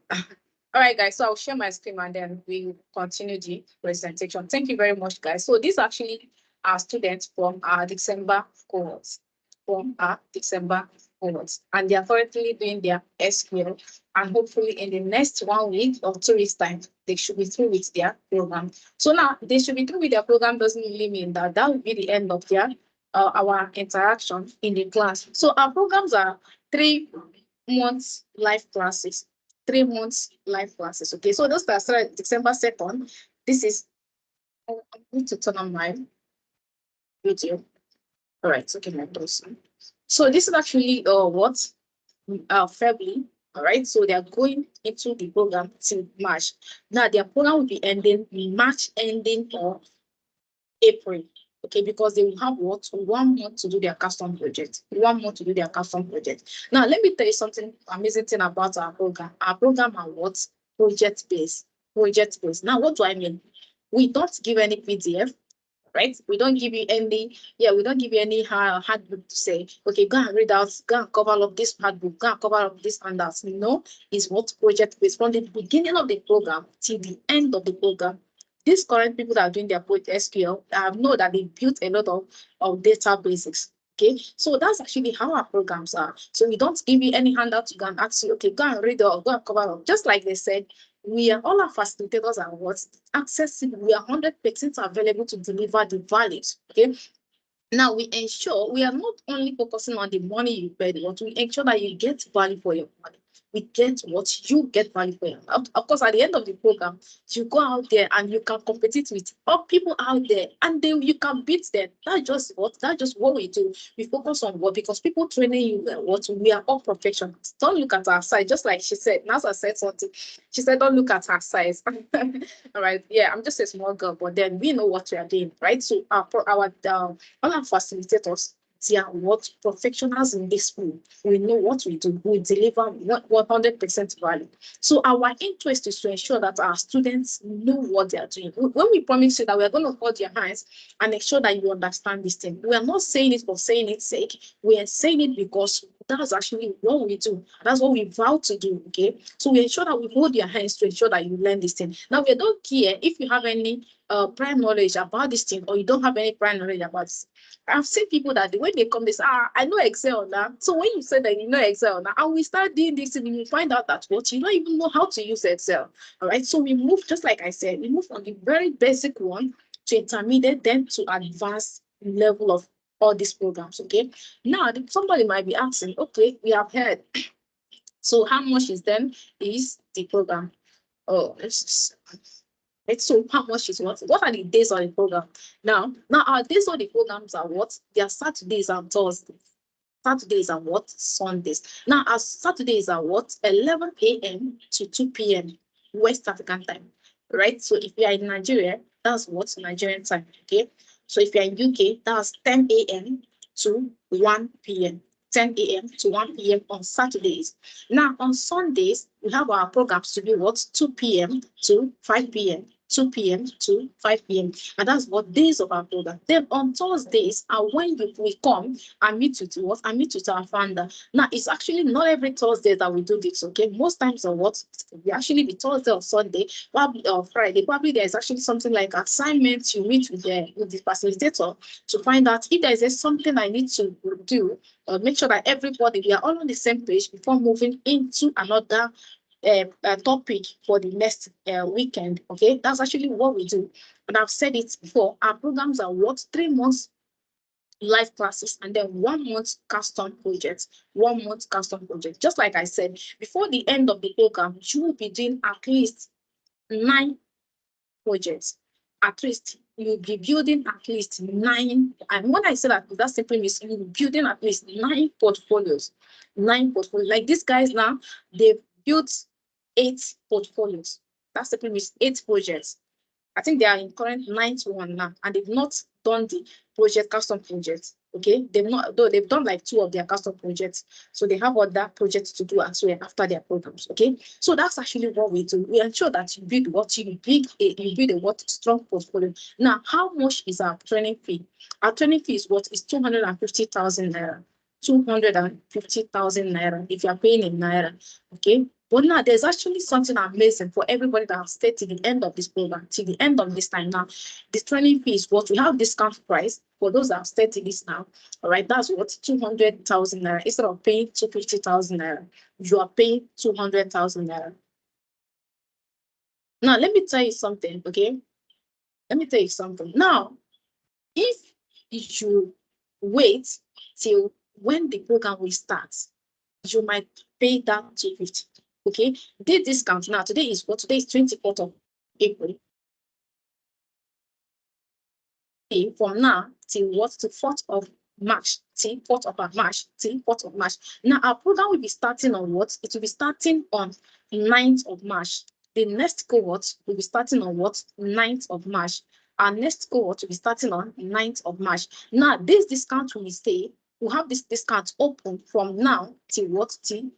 all right, guys. So I'll share my screen, and then we continue the presentation. Thank you very much, guys. So these actually are students from our December cohorts. And they are currently doing their SQL. And hopefully in the next 1 week or 2 weeks' time, they should be through with their program. So now they should be through with their program doesn't really mean that will be the end of their our interaction in the class. So our programs are 3 months live classes. 3 months live classes. Okay, so those that started December 2nd, this is, I need to turn on my video. All right, okay, my those. So this is actually what February. All right, so they are going into the program till March. Now their program will be ending March, ending of April. Okay, because they will have what 1 month to do their custom project. 1 month to do their custom project. Now let me tell you something amazing thing about our program. Our program are what project based. Project based. Now what do I mean? We don't give any PDF, right? We don't give you any, we don't give you any handbook to say, okay, go and read out, go and cover up this handbook, go and cover up this handouts. No, it's what project based from the beginning of the program till the end of the program. These current people that are doing their SQL, I know that they built a lot of databases. Okay, so that's actually how our programs are. So we don't give you any handout to go and ask you, okay, go and read or go and cover up. Just like they said, we are all our facilitators are what accessible. We are 100% available to deliver the values. Okay. Now we ensure we are not only focusing on the money you pay, but we ensure that you get value for your money. We get what you get value for. Of course, at the end of the program, you go out there and you can compete with all people out there, and then you can beat them. That's just what we do. We focus on what, because people training you what we are all professionals. Don't look at our size, just like she said. NASA said something. She said, "Don't look at our size." All right, yeah, I'm just a small girl, but then we know what we are doing, right? So our all our facilitators, they are what professionals in this field. We know what we do. We deliver 100% value. So our interest is to ensure that our students know what they are doing. When we promise you that we are going to hold your hands and ensure that you understand this thing, we are not saying it for saying its sake. We are saying it because that's actually what we do. That's what we vow to do. Okay, so we ensure that we hold your hands to ensure that you learn this thing. Now we don't care if you have any prior knowledge about this thing or you don't have any prior knowledge about this. I've seen people that when they come, they say, I know Excel now. So when you say that you know Excel now, and we start doing this, and you find out that what you don't even know how to use Excel. All right. So we move, just like I said, we move from the very basic one to intermediate, then to advanced level of all these programs. Okay. Now somebody might be asking, okay, we have heard. So how much is the program? Oh, so how much is what? What are the days on the program? Now our days on the programs are what? They are Saturdays and Thursdays. Saturdays and what? Sundays. Now our Saturdays are what? 11 a.m. to 2 p.m. West African time. Right? So if you are in Nigeria, that's what Nigerian time. Okay. So if you're in UK, that's 10 a.m. to 1 p.m. 10 a.m. to 1 p.m. on Saturdays. Now on Sundays, we have our programs to be what? 2 p.m. to 5 p.m. 2 p.m. to 5 p.m. And that's what days of our program. Then on Thursdays are when we come and meet with what? And meet with our founder. Now it's actually not every Thursday that we do this. Okay, most times on what we actually be Thursday or Sunday, probably or Friday. Probably there's actually something like assignments you meet with the facilitator to find out if there is something I need to do. Make sure that everybody we are all on the same page before moving into another topic for the next weekend. Okay, that's actually what we do. And I've said it before, our programs are what? 3 months live classes and then 1 month custom projects. 1 month custom project. Just like I said, before the end of the program, you will be doing at least 9 projects. At least you'll be building at least 9. And when I say that simply means you'll be building at least 9 portfolios. 9 portfolios. Like these guys now, they've built 8 portfolios. That simply means 8 projects. I think they are in current 9th one now, and they've not done the custom projects. Okay, they've not, though they've done like 2 of their custom projects, so they have other projects to do as well after their programs. Okay, so that's actually what we do. We ensure that you build a what strong portfolio. Now, how much is our training fee? Our training fee is what is 250,000 naira. 250,000 naira if you are paying in naira. Okay, but now there's actually something amazing for everybody that has stayed to the end of this program, to the end of this time now. This training fee is what we have discount price for those that have stayed to this now. All right, that's what 200,000 naira. Instead of paying 250,000 naira, you are paying 200,000 naira. Now, let me tell you something, okay? Let me tell you something. Now, if you wait till when the program will start. You might pay that 250. Okay, this discount now. Today is what? Today is 24th of April. From now till what? To 4th of March, till 4th of March, till 4th of March. Now our program will be starting on what? It will be starting on 9th of March. The next cohort will be starting on what? 9th of March. Our next cohort will be starting on 9th of March. Now this discount will stay. We'll have this discount open from now till what? Till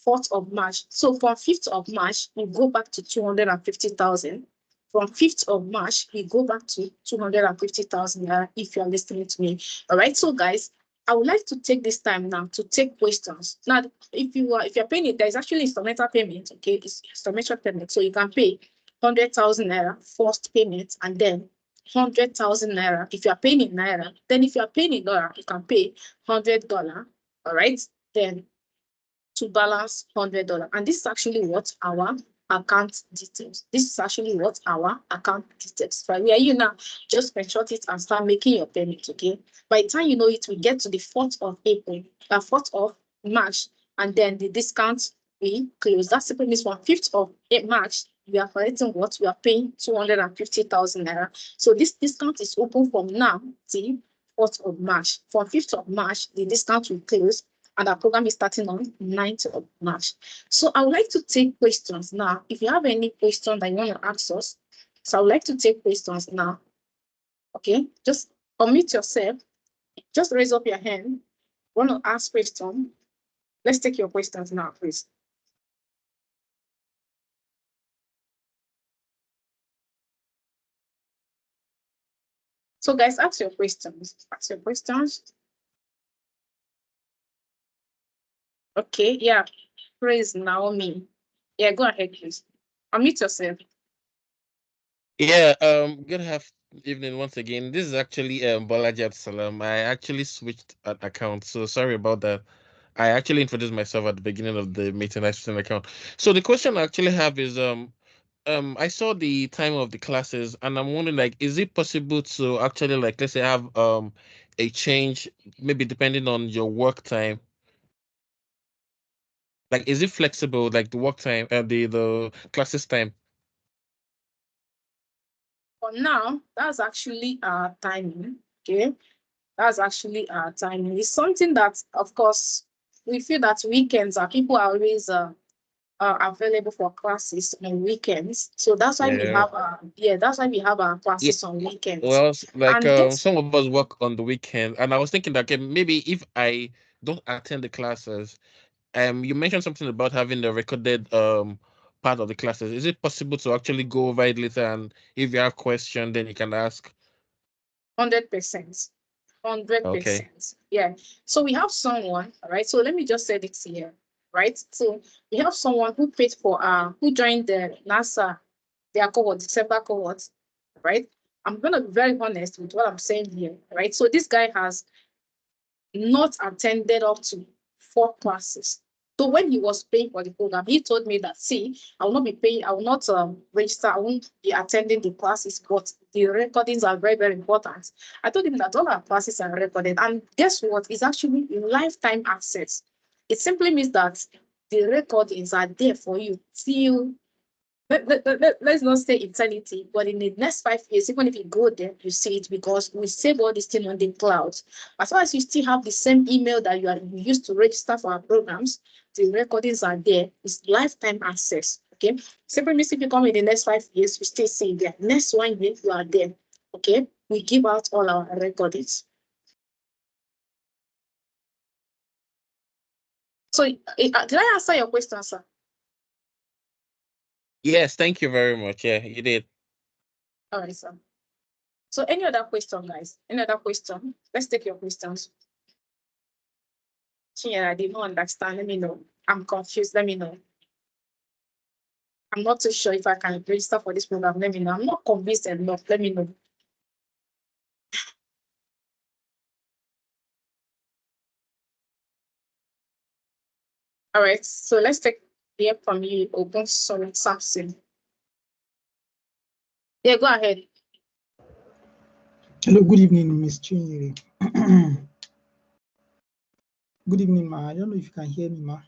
4th of March. So from 5th of March, we go back to 250,000. From 5th of March, we go back to 250,000 if you're listening to me. All right, so guys, I would like to take this time now to take questions. Now, if you're paying it, there's actually instrumental payment. Okay, it's instrumental payment, so you can pay 100,000 naira first payment, and then 100,000 naira if you are paying in naira. Then if you are paying in dollar, you can pay $100. All right, then to balance $100, and this is actually what our account details. This is actually what our account details. Right, where you now just screenshot it and start making your payment. Okay, by the time you know it, we get to the 4th of April, 4th of March, and then the discount we close. That simply means from 5th of March, we are collecting what? We are paying 250,000 naira. So this discount is open from now till 4th of March. From 5th of March, the discount will close, and our program is starting on 9th of March. So I would like to take questions now. If you have any question that you want to ask us, so I would like to take questions now. Okay, just unmute yourself. Just raise up your hand. Want to ask question? Let's take your questions now, please. So guys, ask your questions. Ask your questions. Okay, yeah. Praise Naomi. Yeah, go ahead, please. Unmute yourself. Yeah, good evening once again. This is actually Bolaji Salam. I actually switched an account, so sorry about that. I actually introduced myself at the beginning of the meeting. I switched an account. So the question I actually have is I saw the time of the classes, and I'm wondering, like, is it possible to actually, like, let's say have a change, maybe depending on your work time? Like, is it flexible, like the work time, the classes time? For now, that's actually our timing. Okay, that's actually our timing. It's something that, of course, we feel that weekends are people are always available for classes on weekends. So that's why we Yeah. have that's why we have our Yeah. classes on weekends. Well, like And guess some of us work on the weekend, and I was thinking that, okay, maybe if I don't attend the classes, you mentioned something about having the recorded part of the classes. Is it possible to actually go over it later, and if you have question, then you can ask? 100%. Okay. 100%. Yeah. So we have someone, all right. So let me just say this here, right? So we have someone who paid for who joined the NASA, their cohort, December cohort, right? I'm gonna be very honest with what I'm saying here, right? So this guy has not attended up to 4 classes. So when he was paying for the program, he told me that, see, I will not be paying, I will not register, I won't be attending the classes, but the recordings are very, very important. I told him that all our classes are recorded. And guess what? It's actually lifetime access. It simply means that the recordings are there for you till let's not say eternity, but in the next 5 years, even if you go there, you see it, because we save all this thing on the cloud. As far as you still have the same email that you used to register for our programs, the recordings are there. It's lifetime access. Okay. Simply means if you come in the next 5 years, you still see it there. Next 1 year, you are there. Okay. We give out all our recordings. So did I answer your question, sir? Yes, thank you very much. Yeah, you did. All right, sir. So any other question, guys? Any other question? Let's take your questions. Yeah, I did not understand. Let me know. I'm confused. Let me know. I'm not too sure if I can register for this program. Let me know. I'm not convinced enough. Let me know. All right. So let's take the help from you, Open Solid Samson. Yeah, go ahead. Hello, good evening, Ms. Chinyere. Good evening, ma. I don't know if you can hear me, ma.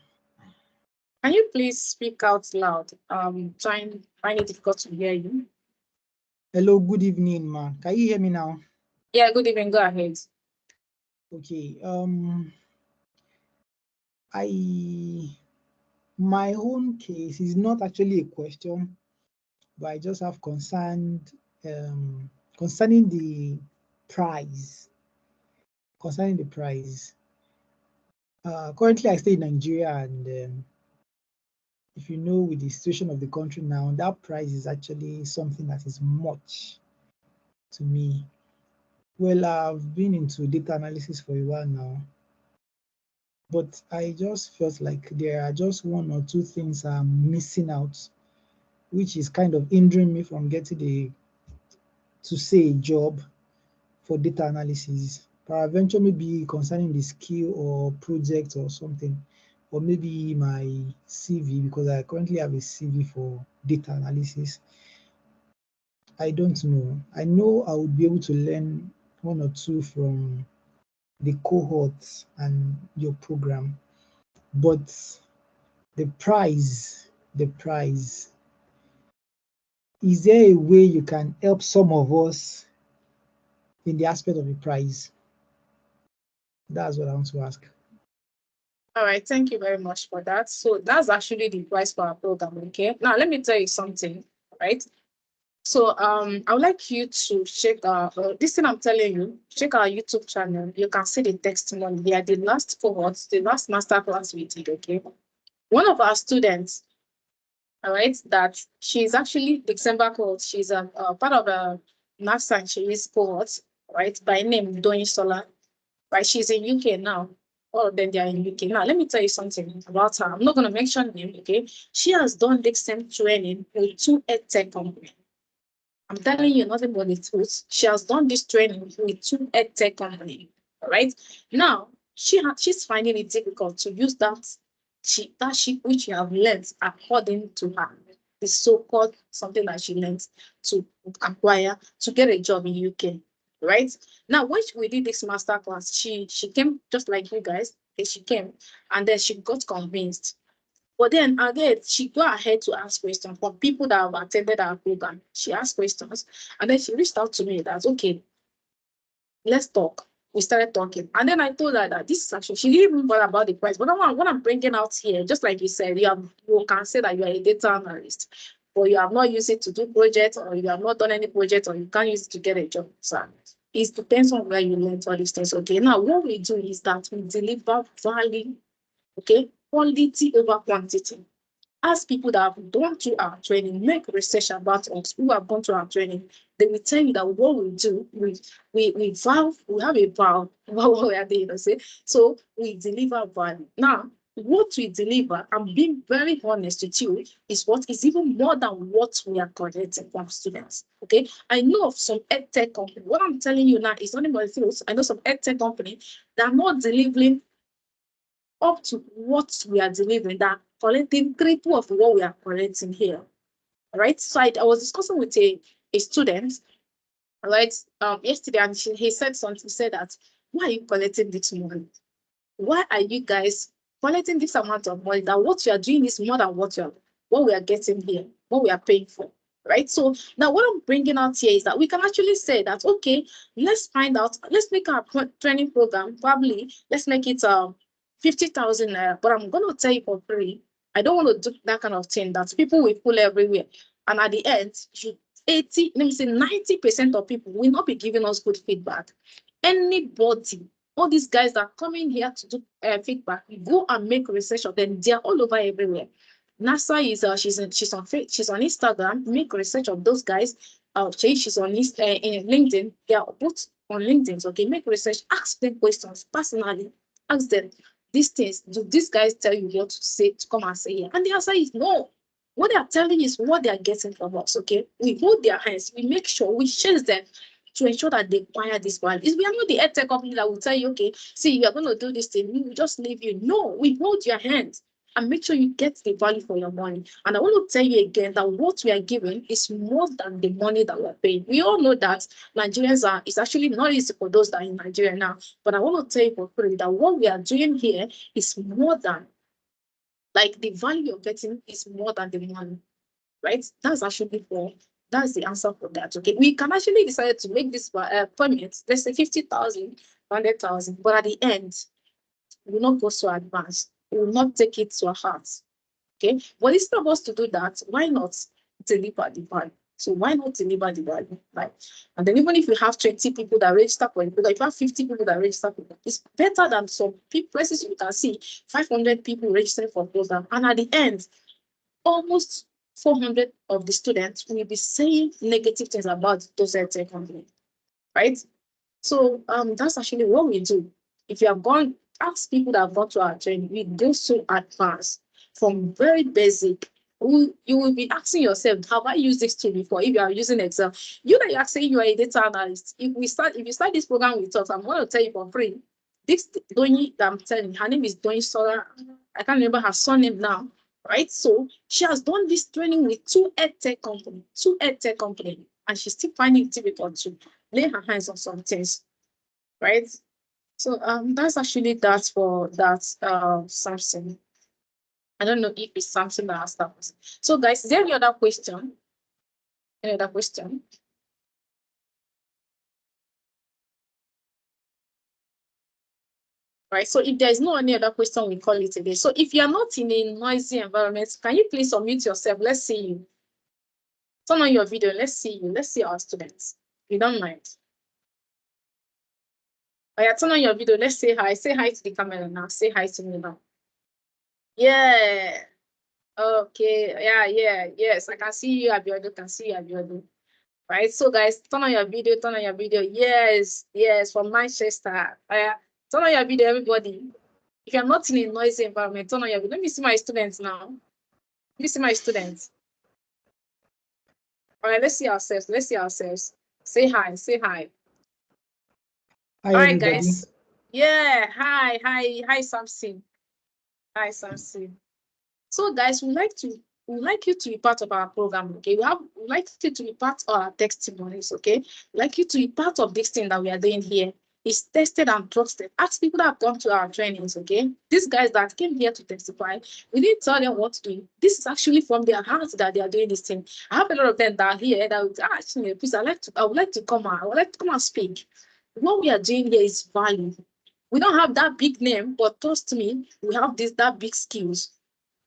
Can you please speak out loud? Find it difficult to hear you. Hello, good evening, ma. Can you hear me now? Yeah, good evening. Go ahead. Okay. My own case is not actually a question, but I just have concerning the price. Concerning the price. Currently, I stay in Nigeria, and if you know, with the situation of the country now, that price is actually something that is much to me. Well, I've been into data analysis for a while now, but I just felt like there are just one or two things I'm missing out, which is kind of hindering me from getting a job for data analysis. Peradventure, maybe concerning the skill or project or something, or maybe my CV, because I currently have a CV for data analysis. I don't know. I know I would be able to learn one or two from the cohorts and your program, but the price, is there a way you can help some of us in the aspect of the price? That's what I want to ask. All right, thank you very much for that. So that's actually the price for our program. Okay. Now let me tell you something, right? So I would like you to check this thing I'm telling you, check our YouTube channel. You can see the testimony. They are the last cohorts, the last masterclass we did, okay? One of our students, all right, that she's actually December cohort. She's a part of the maths and Cherise cohort, right? By name Doyin Sola, right? She's in UK now. All of them, they are in UK. Now, let me tell you something about her. I'm not going to mention name, okay? She has done the same training with 2 EdTech companies. I'm telling you nothing but the truth. She has done this training with 2 EdTech companies. All right. Now she's finding it difficult to use that sheet which she have learned according to her. The so-called something that she learned to acquire to get a job in UK. Right. Now, when we did this master class, she came just like you guys. She came and then she got convinced. But then again, she go ahead to ask questions from people that have attended our program. She asked questions, and then she reached out to me that, okay, let's talk. We started talking. And then I told her that this is actually, she didn't even bother about the price. But what I'm bringing out here, just like you said, you can say that you are a data analyst, but you have not used it to do projects, or you have not done any project, or you can't use it to get a job. So it depends on where you learn all these things. Okay, now what we do is that we deliver value, okay, quality over quantity. Ask people that have gone through our training, make research about us, who have gone through our training. They will tell you that what we do, we have a vow about what we are doing, say. So we deliver value. Now, what we deliver, I'm being very honest with you, is what is even more than what we are collecting from students. Okay. I know of some EdTech company. What I'm telling you now is not about the truth. I know some EdTech company that are not delivering up to what we are delivering, that collecting triple of what we are collecting here. Right. So I was discussing with a student, right, yesterday, and he said something. He said that, why are you collecting this money? Why are you guys collecting this amount of money? That what you are doing is more than what we are getting here, what we are paying for. Right. So now what I'm bringing out here is that we can actually say that, okay, let's find out, let's make our training program, probably let's make it 50,000 naira, but I'm going to tell you for free. I don't want to do that kind of thing that people will pull everywhere. And at the end, 80, let me say 90% of people will not be giving us good feedback. Anybody, all these guys that are coming here to do feedback, go and make research of them. They're all over everywhere. NASA is she's on Instagram. Make research of those guys. She's on in LinkedIn. They are both on LinkedIn. Okay, make research. Ask them questions personally. Ask them these things. Do these guys tell you what to say to come and say here? And the answer is no. What they are telling is what they are getting from us. Okay, we hold their hands. We make sure we chase them to ensure that they acquire this value. We are not the EdTech company that will tell you, okay, see, you are going to do this thing. We will just leave you. No, we hold your hands. and make sure you get the value for your money. And I want to tell you again that what we are giving is more than the money that we're paying. We all know that Nigerians are, it's actually not easy for those that are in Nigeria now, but I want to tell you for free that what we are doing here is more than, like, the value you're getting is more than the money, right? That's actually that's the answer for that. Okay, we can actually decide to make this payment, let's say 50,000, 100,000, but at the end, we will not go so advanced. We will not take it to our hearts. Okay, but instead of us to do that, why not deliver the value? So why not deliver the value? Like, and then even if you have 20 people that register for it, because if you have 50 people that register for it, it's better than some places you can see 500 people registering for program, and at the end, almost 400 of the students will be saying negative things about those tech company, right? So that's actually what we do. If you have gone, ask people that have gone to our training, we go so advanced from very basic. You will be asking yourself, have I used this tool before? If you are using Excel, you that you are saying you are a data analyst. If you start this program with us, I'm going to tell you for free. This Doni that I'm telling you, her name is Doni Sola. I can't remember her surname now, right? So she has done this training with two edtech company, and she's still finding it difficult to lay her hands on some things, right? So that's actually that for that something. I don't know if it's something that has that. So guys, is there any other question? Any other question? Right. So if there is no any other question, we call it a day. So if you are not in a noisy environment, can you please unmute yourself? Let's see you. Turn on your video. Let's see you. Let's see our students. If you don't mind. Oh, yeah, turn on your video. Let's say hi. Say hi to the camera now. Say hi to me now. Yeah. Okay. Yeah. Yes, I can see you, Abiodun. Can see you, Abiodun. Right. So guys, turn on your video. Turn on your video. Yes. From Manchester. Turn on your video, everybody. If you're not in a noisy environment, turn on your video. Let me see my students now. Let me see my students. All right, let's see ourselves. Say hi. Hi, All right, everybody. guys. Yeah. Hi, Samson. Hi, Samson. So, guys, we'd like you to be part of our program. Okay, we'd like you to be part of our testimonies. Okay, we'd like you to be part of this thing that we are doing here. It's tested and trusted. Ask people that have gone to our trainings. Okay, these guys that came here to testify, we didn't tell them what to do. This is actually from their hearts that they are doing this thing. I have a lot of them that are here that would actually, please, I would like to come out. I would like to come and speak. What we are doing here is value. We don't have that big name, but trust me, we have that big skills.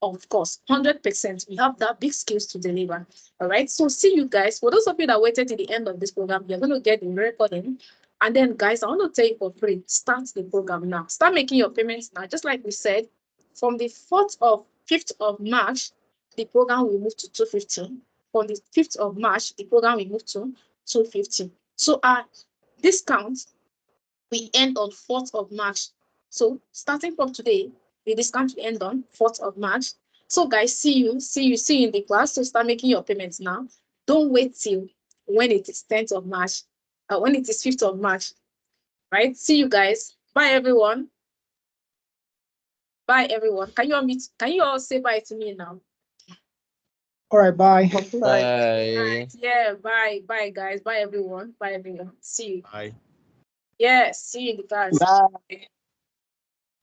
Of course, 100%, we have that big skills to deliver. All right, so see you guys. For those of you that waited to the end of this program, you're going to get the recording. And then, guys, I want to tell you for free, start the program now. Start making your payments now. Just like we said, from the 5th of March, the program will move to 250. From the 5th of March, the program will move to 250. So our discount we end on 4th of March. So starting from today, the discount will end on 4th of March. So guys, see you in the class. So start making your payments now. Don't wait till when it is 10th of March, when it is 5th of March, right? See you guys. Bye everyone. Bye everyone. Can you all say bye to me now? All right, bye. Bye. Right. Yeah, bye guys. Bye everyone. Bye everyone. See you. Bye. Yeah, see you in the class. Bye.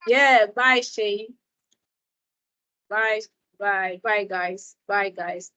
Yeah, bye Shay. Bye guys. Bye guys.